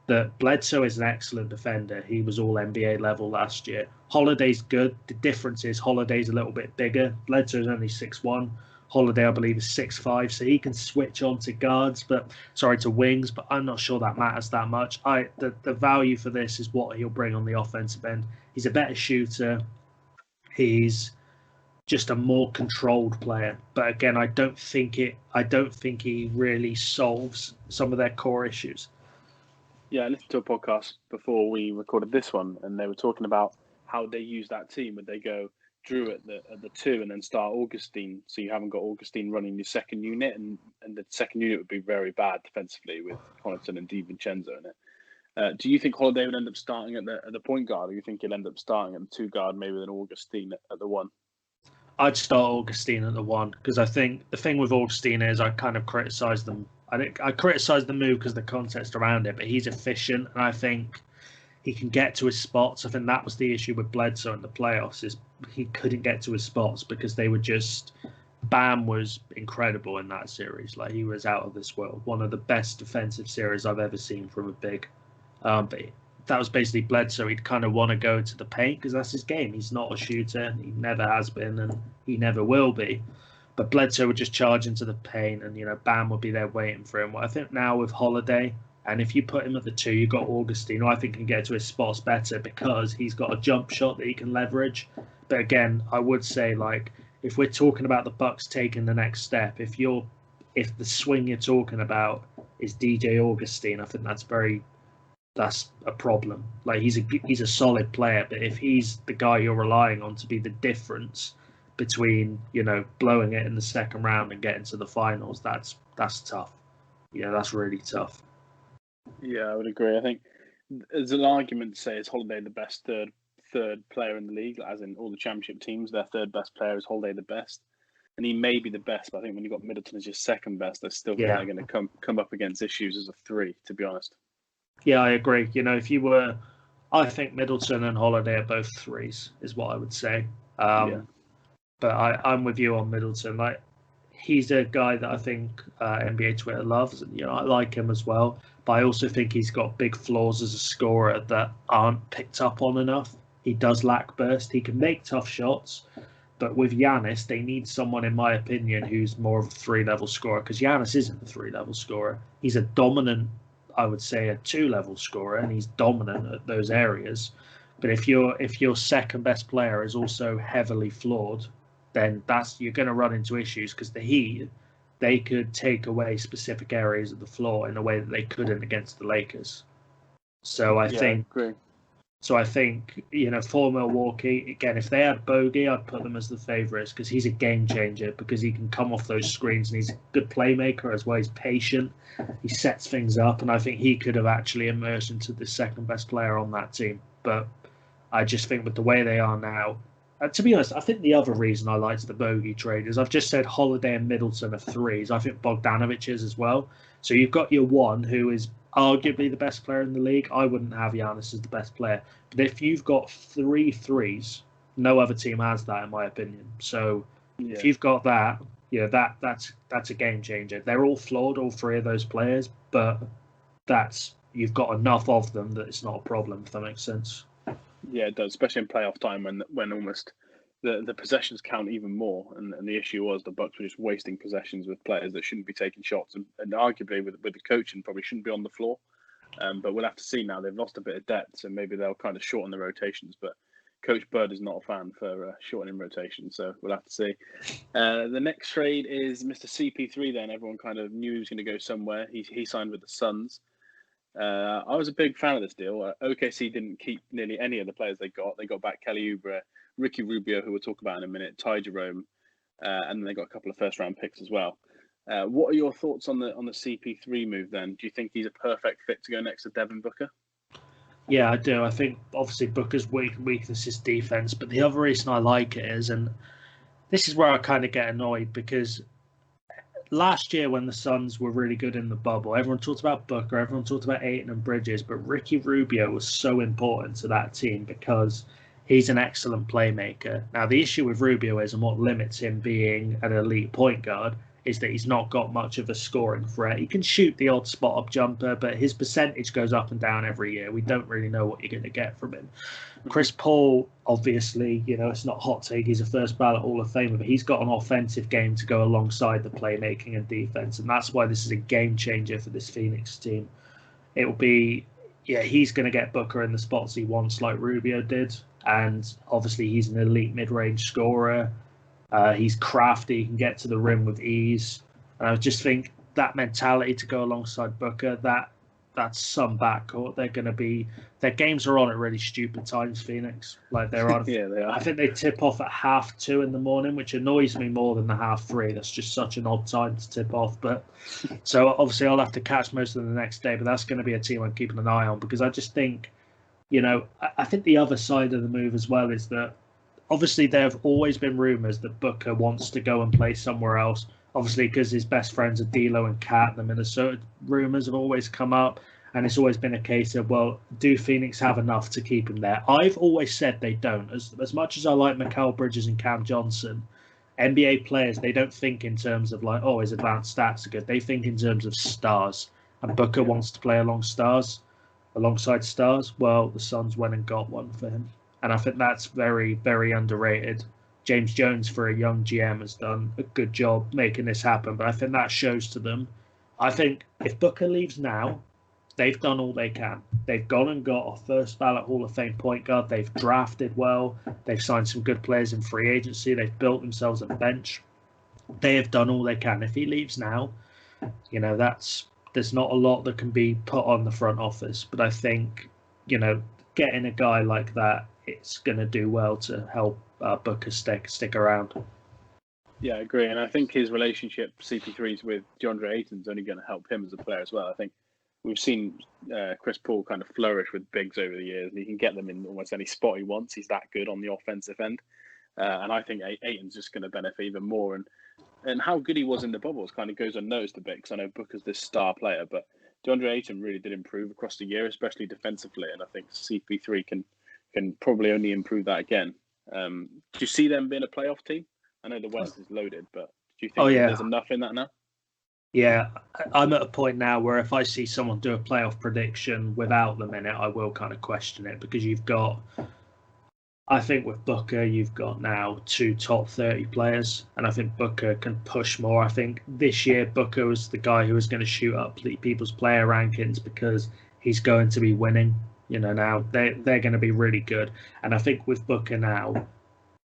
That Bledsoe is an excellent defender. He was all NBA level last year. Holiday's good. The difference is Holiday's a little bit bigger. Bledsoe's only 6'1". Holiday, I believe, is 6'5", so he can switch on to to wings, but I'm not sure that matters that much. The value for this is what he'll bring on the offensive end. He's a better shooter. He's just a more controlled player. But again, I don't think he really solves some of their core issues. Yeah, I listened to a podcast before we recorded this one, and they were talking about how they use that team. Would they go Drew at the 2 and then start Augustine, so you haven't got Augustine running your second unit, and the second unit would be very bad defensively with Connaughton and DiVincenzo in it. Do you think Holiday would end up starting at the point guard, or do you think he'll end up starting at the 2 guard, maybe with an Augustine at the 1? I'd start Augustine at the 1, because I think the thing with Augustine is I kind of criticise them. I criticise the move because the context around it, but he's efficient, and I think he can get to his spots. I think that was the issue with Bledsoe in the playoffs, is he couldn't get to his spots because they were just... Bam was incredible in that series. Like, he was out of this world. One of the best defensive series I've ever seen from a big. But that was basically Bledsoe. He'd kind of want to go to the paint because that's his game. He's not a shooter. He never has been, and he never will be. But Bledsoe would just charge into the paint, and Bam would be there waiting for him. Well, I think now with Holiday, and if you put him at the 2, you've got Augustine, who I think can get to his spots better because he's got a jump shot that he can leverage. But again, I would say, like, if we're talking about the Bucks taking the next step, if the swing you're talking about is DJ Augustine, I think that's a problem. Like, he's a solid player, but if he's the guy you're relying on to be the difference between blowing it in the second round and getting to the finals, that's tough. That's really tough. Yeah, I would agree. I think there's an argument to say is Holiday the best third player in the league, as in all the championship teams, their third best player is Holiday the best, and he may be the best. But I think when you've got Middleton as your second best, I still think they're going to come up against issues as a 3. To be honest. Yeah, I agree. I think Middleton and Holiday are both 3s, is what I would say. But I'm with you on Middleton. Like, he's a guy that I think NBA Twitter loves. And, I like him as well. But I also think he's got big flaws as a scorer that aren't picked up on enough. He does lack burst. He can make tough shots. But with Giannis, they need someone, in my opinion, who's more of a 3-level scorer. Because Giannis isn't a 3-level scorer. He's a dominant, I would say, a 2-level scorer. And he's dominant at those areas. But if your second best player is also heavily flawed, then you're going to run into issues, because the Heat, they could take away specific areas of the floor in a way that they couldn't against the Lakers. So I think, for Milwaukee, again, if they had Bogey, I'd put them as the favourites, because he's a game changer, because he can come off those screens and he's a good playmaker as well. He's patient, he sets things up, and I think he could have actually emerged into the second best player on that team. But I just think with the way they are now, to be honest, I think the other reason I liked the Bogey trade is I've just said Holiday and Middleton are 3s. I think Bogdanovic is as well. So you've got your 1 who is arguably the best player in the league. I wouldn't have Giannis as the best player. But if you've got 3 3s, no other team has that, in my opinion. So if you've got that, that's a game changer. They're all flawed, all 3 of those players, but you've got enough of them that it's not a problem, if that makes sense. Yeah, it does, especially in playoff time when almost the possessions count even more. And the issue was the Bucks were just wasting possessions with players that shouldn't be taking shots, and arguably with the coaching probably shouldn't be on the floor. But we'll have to see now. They've lost a bit of depth, so maybe they'll kind of shorten the rotations. But Coach Bird is not a fan for shortening rotations, so we'll have to see. The next trade is Mr. CP3 then. Everyone kind of knew he was going to go somewhere. He signed with the Suns. I was a big fan of this deal. OKC didn't keep nearly any of the players they got. They got back Kelly Oubre, Ricky Rubio, who we'll talk about in a minute, Ty Jerome, and then they got a couple of first-round picks as well. What are your thoughts on the CP3 move then? Do you think he's a perfect fit to go next to Devin Booker? Yeah, I do. I think obviously Booker's weakness is defense, but the other reason I like it is, and this is where I kind of get annoyed, because last year when the Suns were really good in the bubble, everyone talked about Booker, everyone talked about Ayton and Bridges, but Ricky Rubio was so important to that team because he's an excellent playmaker. Now, the issue with Rubio is, and what limits him being an elite point guard, is that he's not got much of a scoring threat. He can shoot the odd spot-up jumper, but his percentage goes up and down every year. We don't really know what you're going to get from him. Chris Paul, obviously, it's not hot take. He's a first ballot Hall of Famer, but he's got an offensive game to go alongside the playmaking and defense, and that's why this is a game changer for this Phoenix team. It will be, he's going to get Booker in the spots he wants, like Rubio did, and obviously he's an elite mid-range scorer. He's crafty, he can get to the rim with ease. And I just think that mentality to go alongside Booker, that's some backcourt. Their games are on at really stupid times, Phoenix. Like they're on. Yeah, they are. I think they tip off at 2:30 in the morning, which annoys me more than the 3:30. That's just such an odd time to tip off. But so obviously I'll have to catch most of them the next day. But that's going to be a team I'm keeping an eye on, because I just think, I think the other side of the move as well is that obviously there have always been rumours that Booker wants to go and play somewhere else. Obviously, because his best friends are D'Lo and Cat, the Minnesota rumours have always come up, and it's always been a case of, well, do Phoenix have enough to keep him there? I've always said they don't. As much as I like Mikal Bridges and Cam Johnson, NBA players, they don't think in terms of like, his advanced stats are good. They think in terms of stars, and Booker wants to play alongside stars. Well, the Suns went and got one for him, and I think that's very, very underrated. James Jones, for a young GM, has done a good job making this happen. But I think that shows to them. I think if Booker leaves now, they've done all they can. They've gone and got a first ballot Hall of Fame point guard. They've drafted well. They've signed some good players in free agency. They've built themselves a bench. They have done all they can. If he leaves now, there's not a lot that can be put on the front office. But I think, getting a guy like that, it's going to do well to help Booker stick around. Yeah, I agree. And I think his relationship, CP3's, with DeAndre Ayton's only going to help him as a player as well. I think we've seen Chris Paul kind of flourish with bigs over the years, and he can get them in almost any spot he wants. He's that good on the offensive end. And I think Ayton's just going to benefit even more. And how good he was in the bubbles kind of goes unnoticed a bit, because I know Booker's this star player, but DeAndre Ayton really did improve across the year, especially defensively. And I think CP3 can probably only improve that again. Do you see them being a playoff team? I know the West is loaded, but do you think there's enough in that now? Yeah, I'm at a point now where if I see someone do a playoff prediction without them in it, I will kind of question it, because I think with Booker, you've got now 2 top 30 players, and I think Booker can push more. I think this year Booker was the guy who was going to shoot up people's player rankings because he's going to be winning. Now they're going to be really good. And I think with Booker now,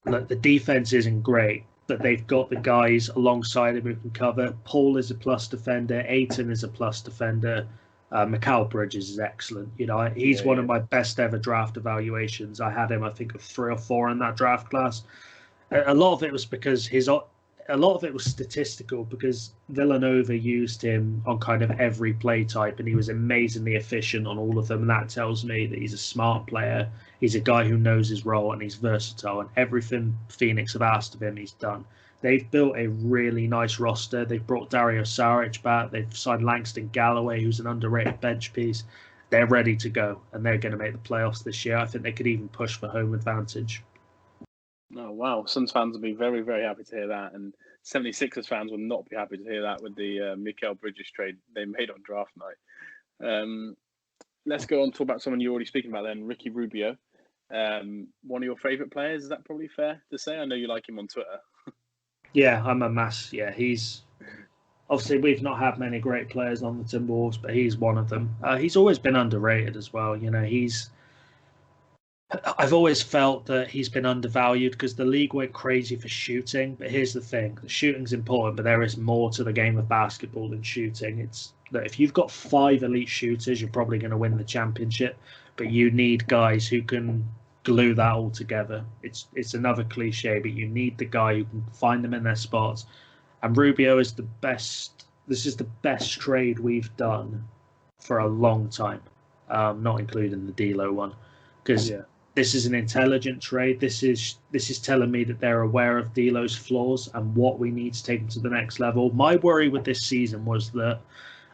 look, the defense isn't great, but they've got the guys alongside him who can cover. Paul is a plus defender. Ayton is a plus defender. Mikal Bridges is excellent. He's one of my best ever draft evaluations. I had him, I think, of 3 or 4 in that draft class. A lot of it was because a lot of it was statistical, because Villanova used him on kind of every play type, and he was amazingly efficient on all of them. And that tells me that he's a smart player. He's a guy who knows his role, and he's versatile. And everything Phoenix have asked of him, he's done. They've built a really nice roster. They've brought Dario Saric back. They've signed Langston Galloway, who's an underrated bench piece. They're ready to go, and they're going to make the playoffs this year. I think they could even push for home advantage. Oh, wow. Suns fans will be very, very happy to hear that. And 76ers fans will not be happy to hear that with the Mikal Bridges trade they made on draft night. Let's go on to talk about someone you're already speaking about then, Ricky Rubio. One of your favourite players, is that probably fair to say? I know you like him on Twitter. Yeah, I'm a mass. Yeah, he's obviously, we've not had many great players on the Timberwolves, but he's one of them. He's always been underrated as well. I've always felt that he's been undervalued because the league went crazy for shooting. But here's the thing: the shooting's important, but there is more to the game of basketball than shooting. It's that if you've got 5 elite shooters, you're probably going to win the championship. But you need guys who can glue that all together. It's another cliche, but you need the guy who can find them in their spots. And Rubio is the best. This is the best trade we've done for a long time, not including the D'Lo one, because this is an intelligent trade. This is telling me that they're aware of D'Lo's flaws and what we need to take him to the next level. My worry with this season was that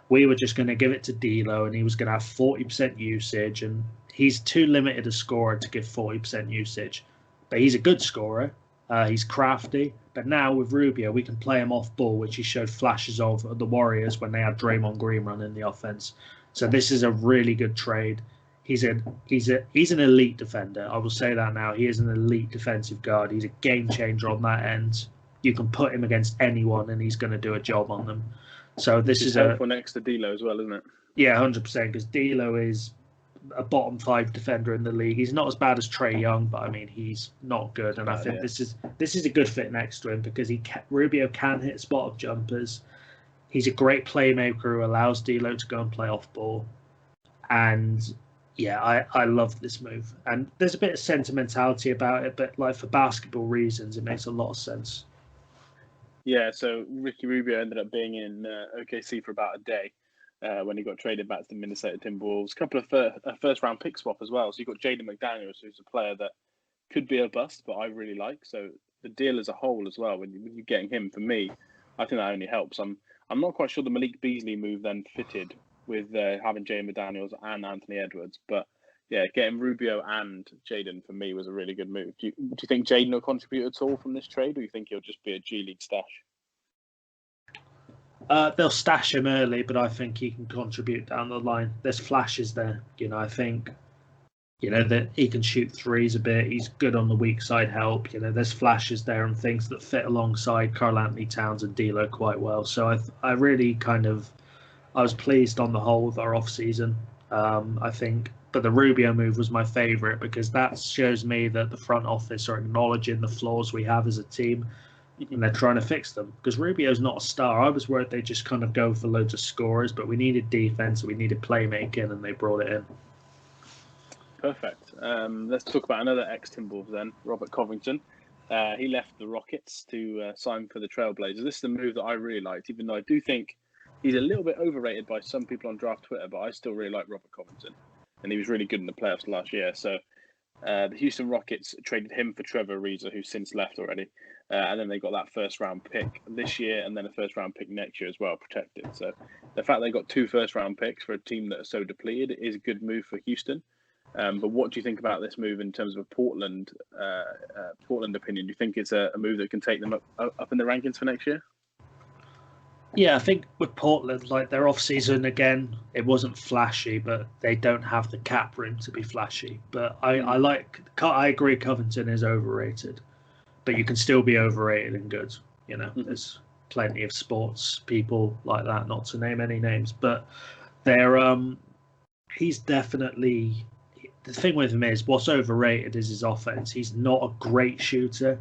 we were just going to give it to D'Lo and he was going to have 40% usage, and he's too limited a scorer to give 40% usage. But he's a good scorer. He's crafty. But now with Rubio, we can play him off ball, which he showed flashes of at the Warriors when they had Draymond Green running the offense. So this is a really good trade. He's an elite defender. I will say that now. He is an elite defensive guard. He's a game changer on that end. You can put him against anyone, and he's going to do a job on them. So this is helpful next to D'Lo as well, isn't it? Yeah, 100%. Because D'Lo is a bottom 5 defender in the league. He's not as bad as Trae Young, but I mean he's not good. And I think this is a good fit next to him because Rubio can hit spot up jumpers. He's a great playmaker who allows D'Lo to go and play off ball. And yeah, I love this move. And there's a bit of sentimentality about it, but like for basketball reasons, it makes a lot of sense. Yeah, so Ricky Rubio ended up being in OKC for about a day when he got traded back to the Minnesota Timberwolves. A couple of first-round pick swap as well. So you've got Jaden McDaniels, who's a player that could be a bust, but I really like. So the deal as a whole as well, when you're getting him, for me, I think that only helps. I'm not quite sure the Malik Beasley move then fitted with having Jaden McDaniels and Anthony Edwards. But yeah, getting Rubio and Jaden for me was a really good move. Do you think Jaden will contribute at all from this trade, or do you think he'll just be a G League stash? They'll stash him early, but I think he can contribute down the line. There's flashes there. I think You know, that he can shoot threes a bit. He's good on the weak side help. You know, there's flashes there and things that fit alongside Karl Anthony Towns and D'Lo quite well. So I really I was pleased on the whole with our off season. I think, but the Rubio move was my favourite because that shows me that the front office are acknowledging the flaws we have as a team, and they're trying to fix them. Because Rubio's not a star. I was worried they just kind of go for loads of scorers, but we needed defense, we needed playmaking, and they brought it in. Perfect. Let's talk about another ex-Timberwolves then, Robert Covington. He left the Rockets to sign for the Trailblazers. This is the move that I really liked, even though I do think he's a little bit overrated by some people on draft Twitter, but I still really like Robert Covington. And he was really good in the playoffs last year. So the Houston Rockets traded him for Trevor Ariza, who's since left already. And then they got that first-round pick this year and then a first-round pick next year as well, protected. So the fact they got 2 first-round picks for a team that are so depleted is a good move for Houston. But what do you think about this move in terms of a Portland opinion? Do you think it's a move that can take them up in the rankings for next year? Yeah, I think with Portland, like their off-season, again, it wasn't flashy, but they don't have the cap room to be flashy. But I agree Covington is overrated, but you can still be overrated and good. You know, there's plenty of sports people like that, not to name any names, but he's definitely... The thing with him is what's overrated is his offense. He's not a great shooter.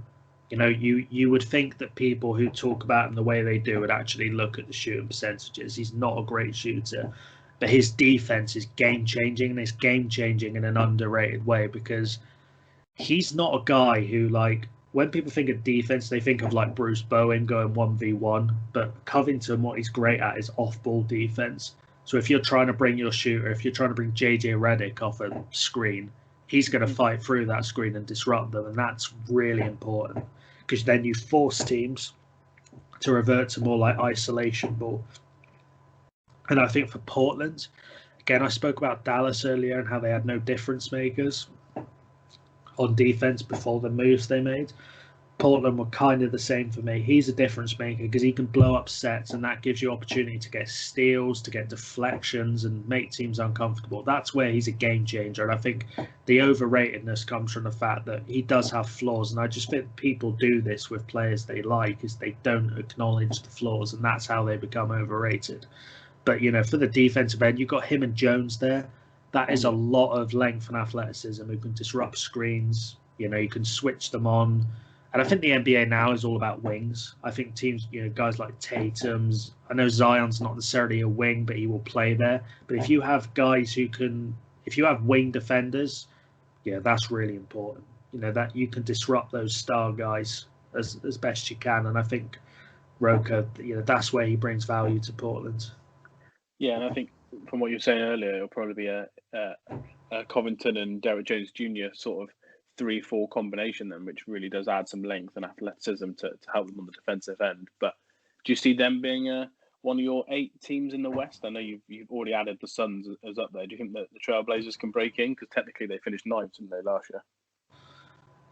You know, you would think that people who talk about him the way they do would actually look at the shooting percentages. He's not a great shooter, but his defense is game-changing, and it's game-changing in an underrated way because he's not a guy who, like, when people think of defense, they think of, like, Bruce Bowen going 1v1, but Covington, what he's great at is off-ball defense. So if you're trying to bring your shooter, if you're trying to bring JJ Redick off a screen, he's going to fight through that screen and disrupt them. And that's really important because then you force teams to revert to more like isolation ball. And I think for Portland, again, I spoke about Dallas earlier and how they had no difference makers on defense before the moves they made. Portland were kind of the same for me. He's a difference maker because he can blow up sets, and that gives you opportunity to get steals, to get deflections, and make teams uncomfortable. That's where he's a game changer. And I think the overratedness comes from the fact that he does have flaws. And I just think people do this with players they like, is they don't acknowledge the flaws, and that's how they become overrated. But, you know, for the defensive end, you've got him and Jones there. That is a lot of length and athleticism who can disrupt screens. You know, you can switch them on. And I think the NBA now is all about wings. I think teams, you know, guys like Tatum's, I know Zion's not necessarily a wing, but he will play there. But if you have guys who can, if you have wing defenders, yeah, that's really important. You know, that you can disrupt those star guys as best you can. And I think Roker, you know, that's where he brings value to Portland. Yeah, and I think from what you were saying earlier, it'll probably be a Covington and Derrick Jones Jr. sort of 3-4 combination then, which really does add some length and athleticism to help them on the defensive end. But do you see them being one of your 8 teams in the West? I know you've already added the Suns as up there. Do you think that the Trailblazers can break in? Because technically they finished 9th, didn't they, last year?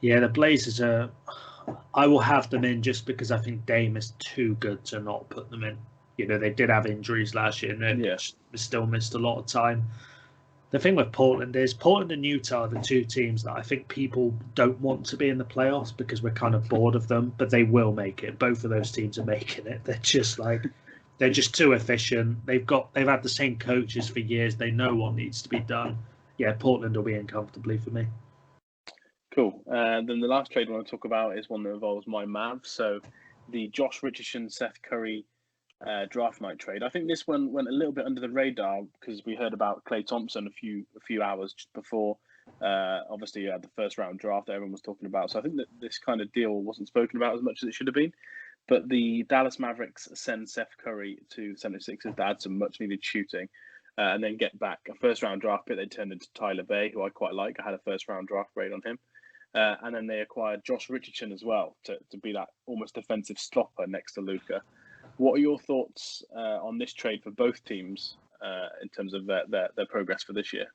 Yeah, the Blazers are... I will have them in just because I think Dame is too good to not put them in. You know, they did have injuries last year and they still missed a lot of time. The thing with Portland is Portland and Utah are the 2 teams that I think people don't want to be in the playoffs because we're kind of bored of them, but they will make it. Both of those teams are making it. They're just too efficient. They've had the same coaches for years. They know what needs to be done. Yeah, Portland will be in comfortably for me. Cool. Then the last trade I want to talk about is one that involves my Mavs. So the Josh Richardson, Seth Curry draft night trade. I think this one went a little bit under the radar because we heard about Klay Thompson a few hours just before. Obviously, you had the first round draft that everyone was talking about. So I think that this kind of deal wasn't spoken about as much as it should have been. But the Dallas Mavericks send Seth Curry to the 76ers to add some much needed shooting and then get back a first round draft pick. They turned into Tyler Bay, who I quite like. I had a first round draft grade on him. And then they acquired Josh Richardson as well to be that almost defensive stopper next to Luka. What are your thoughts on this trade for both teams in terms of their progress for this year?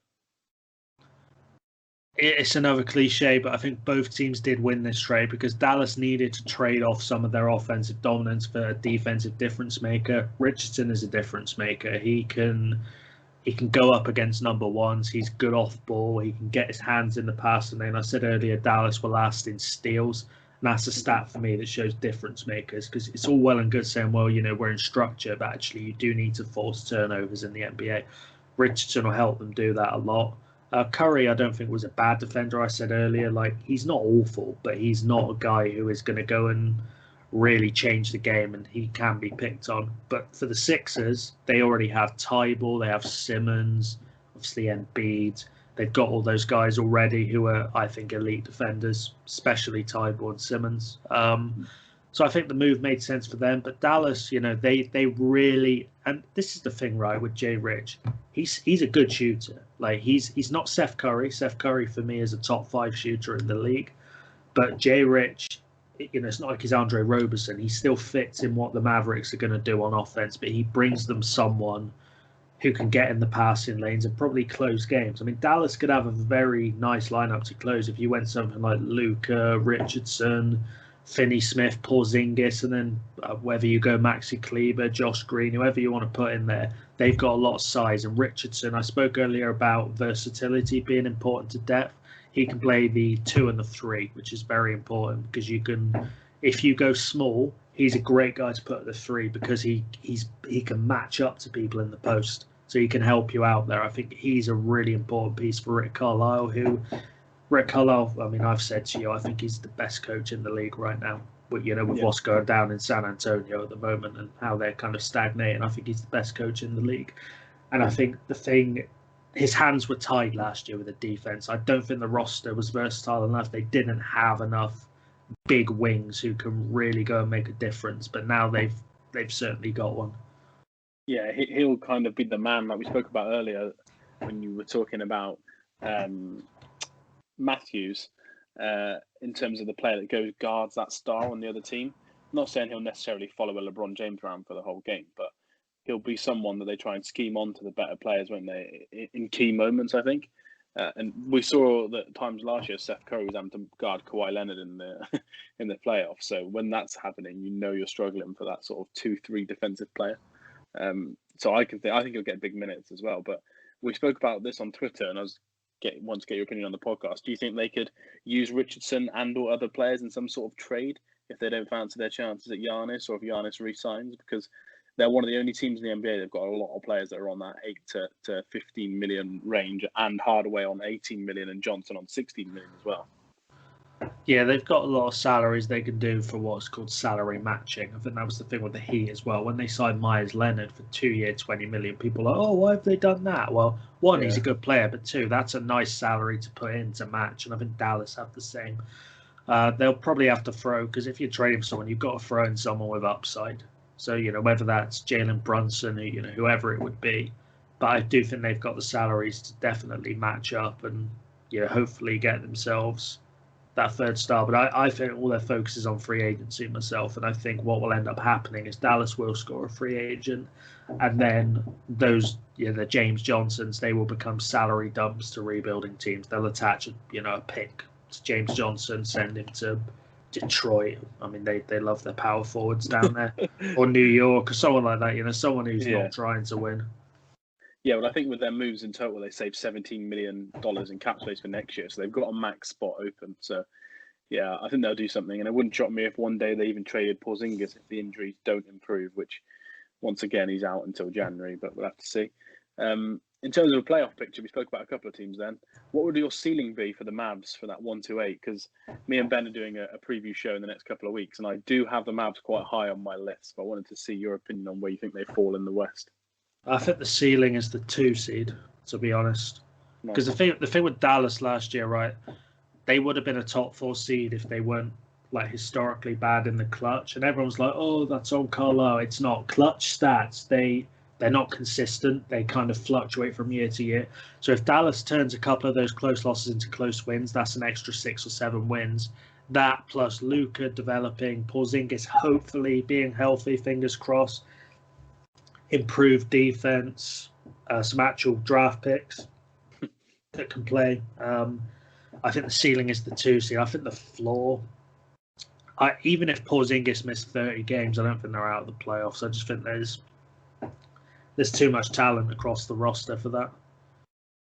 It's another cliche, but I think both teams did win this trade because Dallas needed to trade off some of their offensive dominance for a defensive difference maker. Richardson is a difference maker. He can he can go up against number ones. He's good off ball. He can get his hands in the passing lane. I said earlier, Dallas were last in steals. And that's a stat for me that shows difference makers, because it's all well and good saying, well, we're in structure, but actually you do need to force turnovers in the NBA. Richardson will help them do that a lot. Curry, I don't think was a bad defender. I said earlier, he's not awful, but he's not a guy who is going to go and really change the game, and he can be picked on. But for the Sixers, they already have Tybal, they have Simmons, obviously Embiid. They've got all those guys already who are, I think, elite defenders, especially Tybal and Simmons. So I think the move made sense for them. But Dallas, they really, and this is the thing, right, with Jay Rich, he's a good shooter. He's not Seth Curry. Seth Curry for me is a top 5 shooter in the league. But Jay Rich, it's not like he's Andre Roberson. He still fits in what the Mavericks are going to do on offense, but he brings them someone who can get in the passing lanes and probably close games. I mean, Dallas could have a very nice lineup to close if you went something like Luka, Richardson, Finney-Smith, Porzingis, and then whether you go Maxi Kleber, Josh Green, whoever you want to put in there. They've got a lot of size. And Richardson, I spoke earlier about versatility being important to depth. He can play the 2 and the 3, which is very important, because if you go small, he's a great guy to put at the 3, because he can match up to people in the post. So he can help you out there. I think he's a really important piece for Rick Carlisle, I mean, I've said to you, I think he's the best coach in the league right now. With what's going down in San Antonio at the moment and how they're kind of stagnating. I think he's the best coach in the league. And I think his hands were tied last year with the defense. I don't think the roster was versatile enough. They didn't have enough big wings who can really go and make a difference. But now they've certainly got one. Yeah, he'll kind of be the man that we spoke about earlier when you were talking about Matthews, in terms of the player that guards that star on the other team. I'm not saying he'll necessarily follow a LeBron James around for the whole game, but he'll be someone that they try and scheme on to the better players when they in key moments, I think. And we saw that times last year, Seth Curry was having to guard Kawhi Leonard in the playoffs. So when that's happening, you're struggling for that sort of 2-3 defensive player. So I think he'll get big minutes as well. But we spoke about this on Twitter, and I want to get your opinion on the podcast. Do you think they could use Richardson and/or other players in some sort of trade if they don't fancy their chances at Giannis, or if Giannis re-signs? Because they're one of the only teams in the NBA that've got a lot of players that are on that 8 to 15 million range, and Hardaway on 18 million and Johnson on 16 million as well. Yeah, they've got a lot of salaries they can do for what's called salary matching. I think that was the thing with the Heat as well. When they signed Myers Leonard for 2 years, 20 million, people are like, oh, why have they done that? Well, one, he's a good player, but two, that's a nice salary to put in to match. And I think Dallas have the same. They'll probably have to throw, because if you're trading for someone, you've got to throw in someone with upside. So, whether that's Jalen Brunson or, whoever it would be. But I do think they've got the salaries to definitely match up and, hopefully get themselves that third star. But I think all their focus is on free agency myself. And I think what will end up happening is Dallas will score a free agent. And then those, the James Johnsons, they will become salary dumps to rebuilding teams. They'll attach, a pick to James Johnson, send him to Detroit. I mean, they love their power forwards down there, or New York, or someone like that. Someone who's not trying to win. Yeah, well, I think with their moves in total, they saved $17 million in cap space for next year, so they've got a max spot open. So, yeah, I think they'll do something, and it wouldn't shock me if one day they even traded Porzingis if the injuries don't improve. Which, once again, he's out until January, but we'll have to see. In terms of a playoff picture, we spoke about a couple of teams then. What would your ceiling be for the Mavs for that 1-8? Because me and Ben are doing a preview show in the next couple of weeks, and I do have the Mavs quite high on my list, but I wanted to see your opinion on where you think they fall in the West. I think the ceiling is the 2 seed, to be honest. Because the thing with Dallas last year, right, they would have been a top 4 seed if they weren't historically bad in the clutch. And everyone's like, oh, that's on Carlisle. It's not. Clutch stats, they're not consistent. They kind of fluctuate from year to year. So if Dallas turns a couple of those close losses into close wins, that's an extra 6 or 7 wins. That plus Luka developing, Porzingis hopefully being healthy, fingers crossed, improved defense, some actual draft picks that can play. I think the ceiling is the 2 seed. I think the floor, even if Porzingis missed 30 games, I don't think they're out of the playoffs. I just think there's there's too much talent across the roster for that.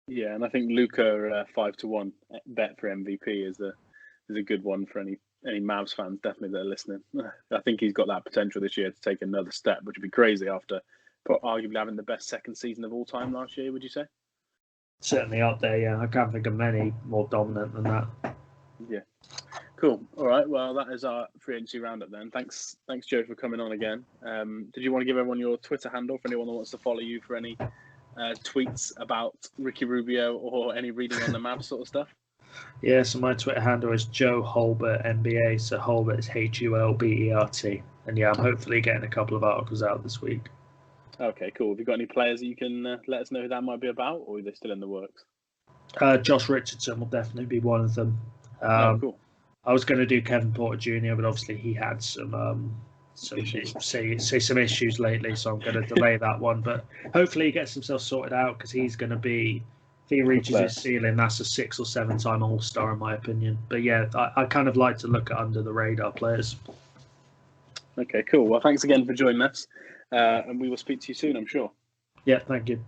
Yeah, and I think Luka 5-1 bet for MVP is a good one for any Mavs fans definitely that are listening. I think he's got that potential this year to take another step, which would be crazy after arguably having the best second season of all time last year. Would you say? Certainly up there, yeah. I can't think of many more dominant than that. Yeah. Cool. All right. Well, that is our free agency roundup then. Thanks, Joe, for coming on again. Did you want to give everyone your Twitter handle for anyone that wants to follow you for any tweets about Ricky Rubio or any reading on the Mavs sort of stuff? Yeah, so my Twitter handle is Joe Hulbert NBA. So Hulbert is Hulbert. And yeah, I'm hopefully getting a couple of articles out this week. Okay, cool. Have you got any players that you can let us know who that might be about, or are they still in the works? Josh Richardson will definitely be one of them. Cool. I was going to do Kevin Porter Jr., but obviously he had some issues lately, so I'm going to delay that one. But hopefully he gets himself sorted out, because he's going to be, if he reaches his ceiling, that's a 6 or 7 time All-Star in my opinion. But yeah, I kind of like to look at under the radar players. Okay, cool. Well, thanks again for joining us, and we will speak to you soon, I'm sure. Yeah, thank you.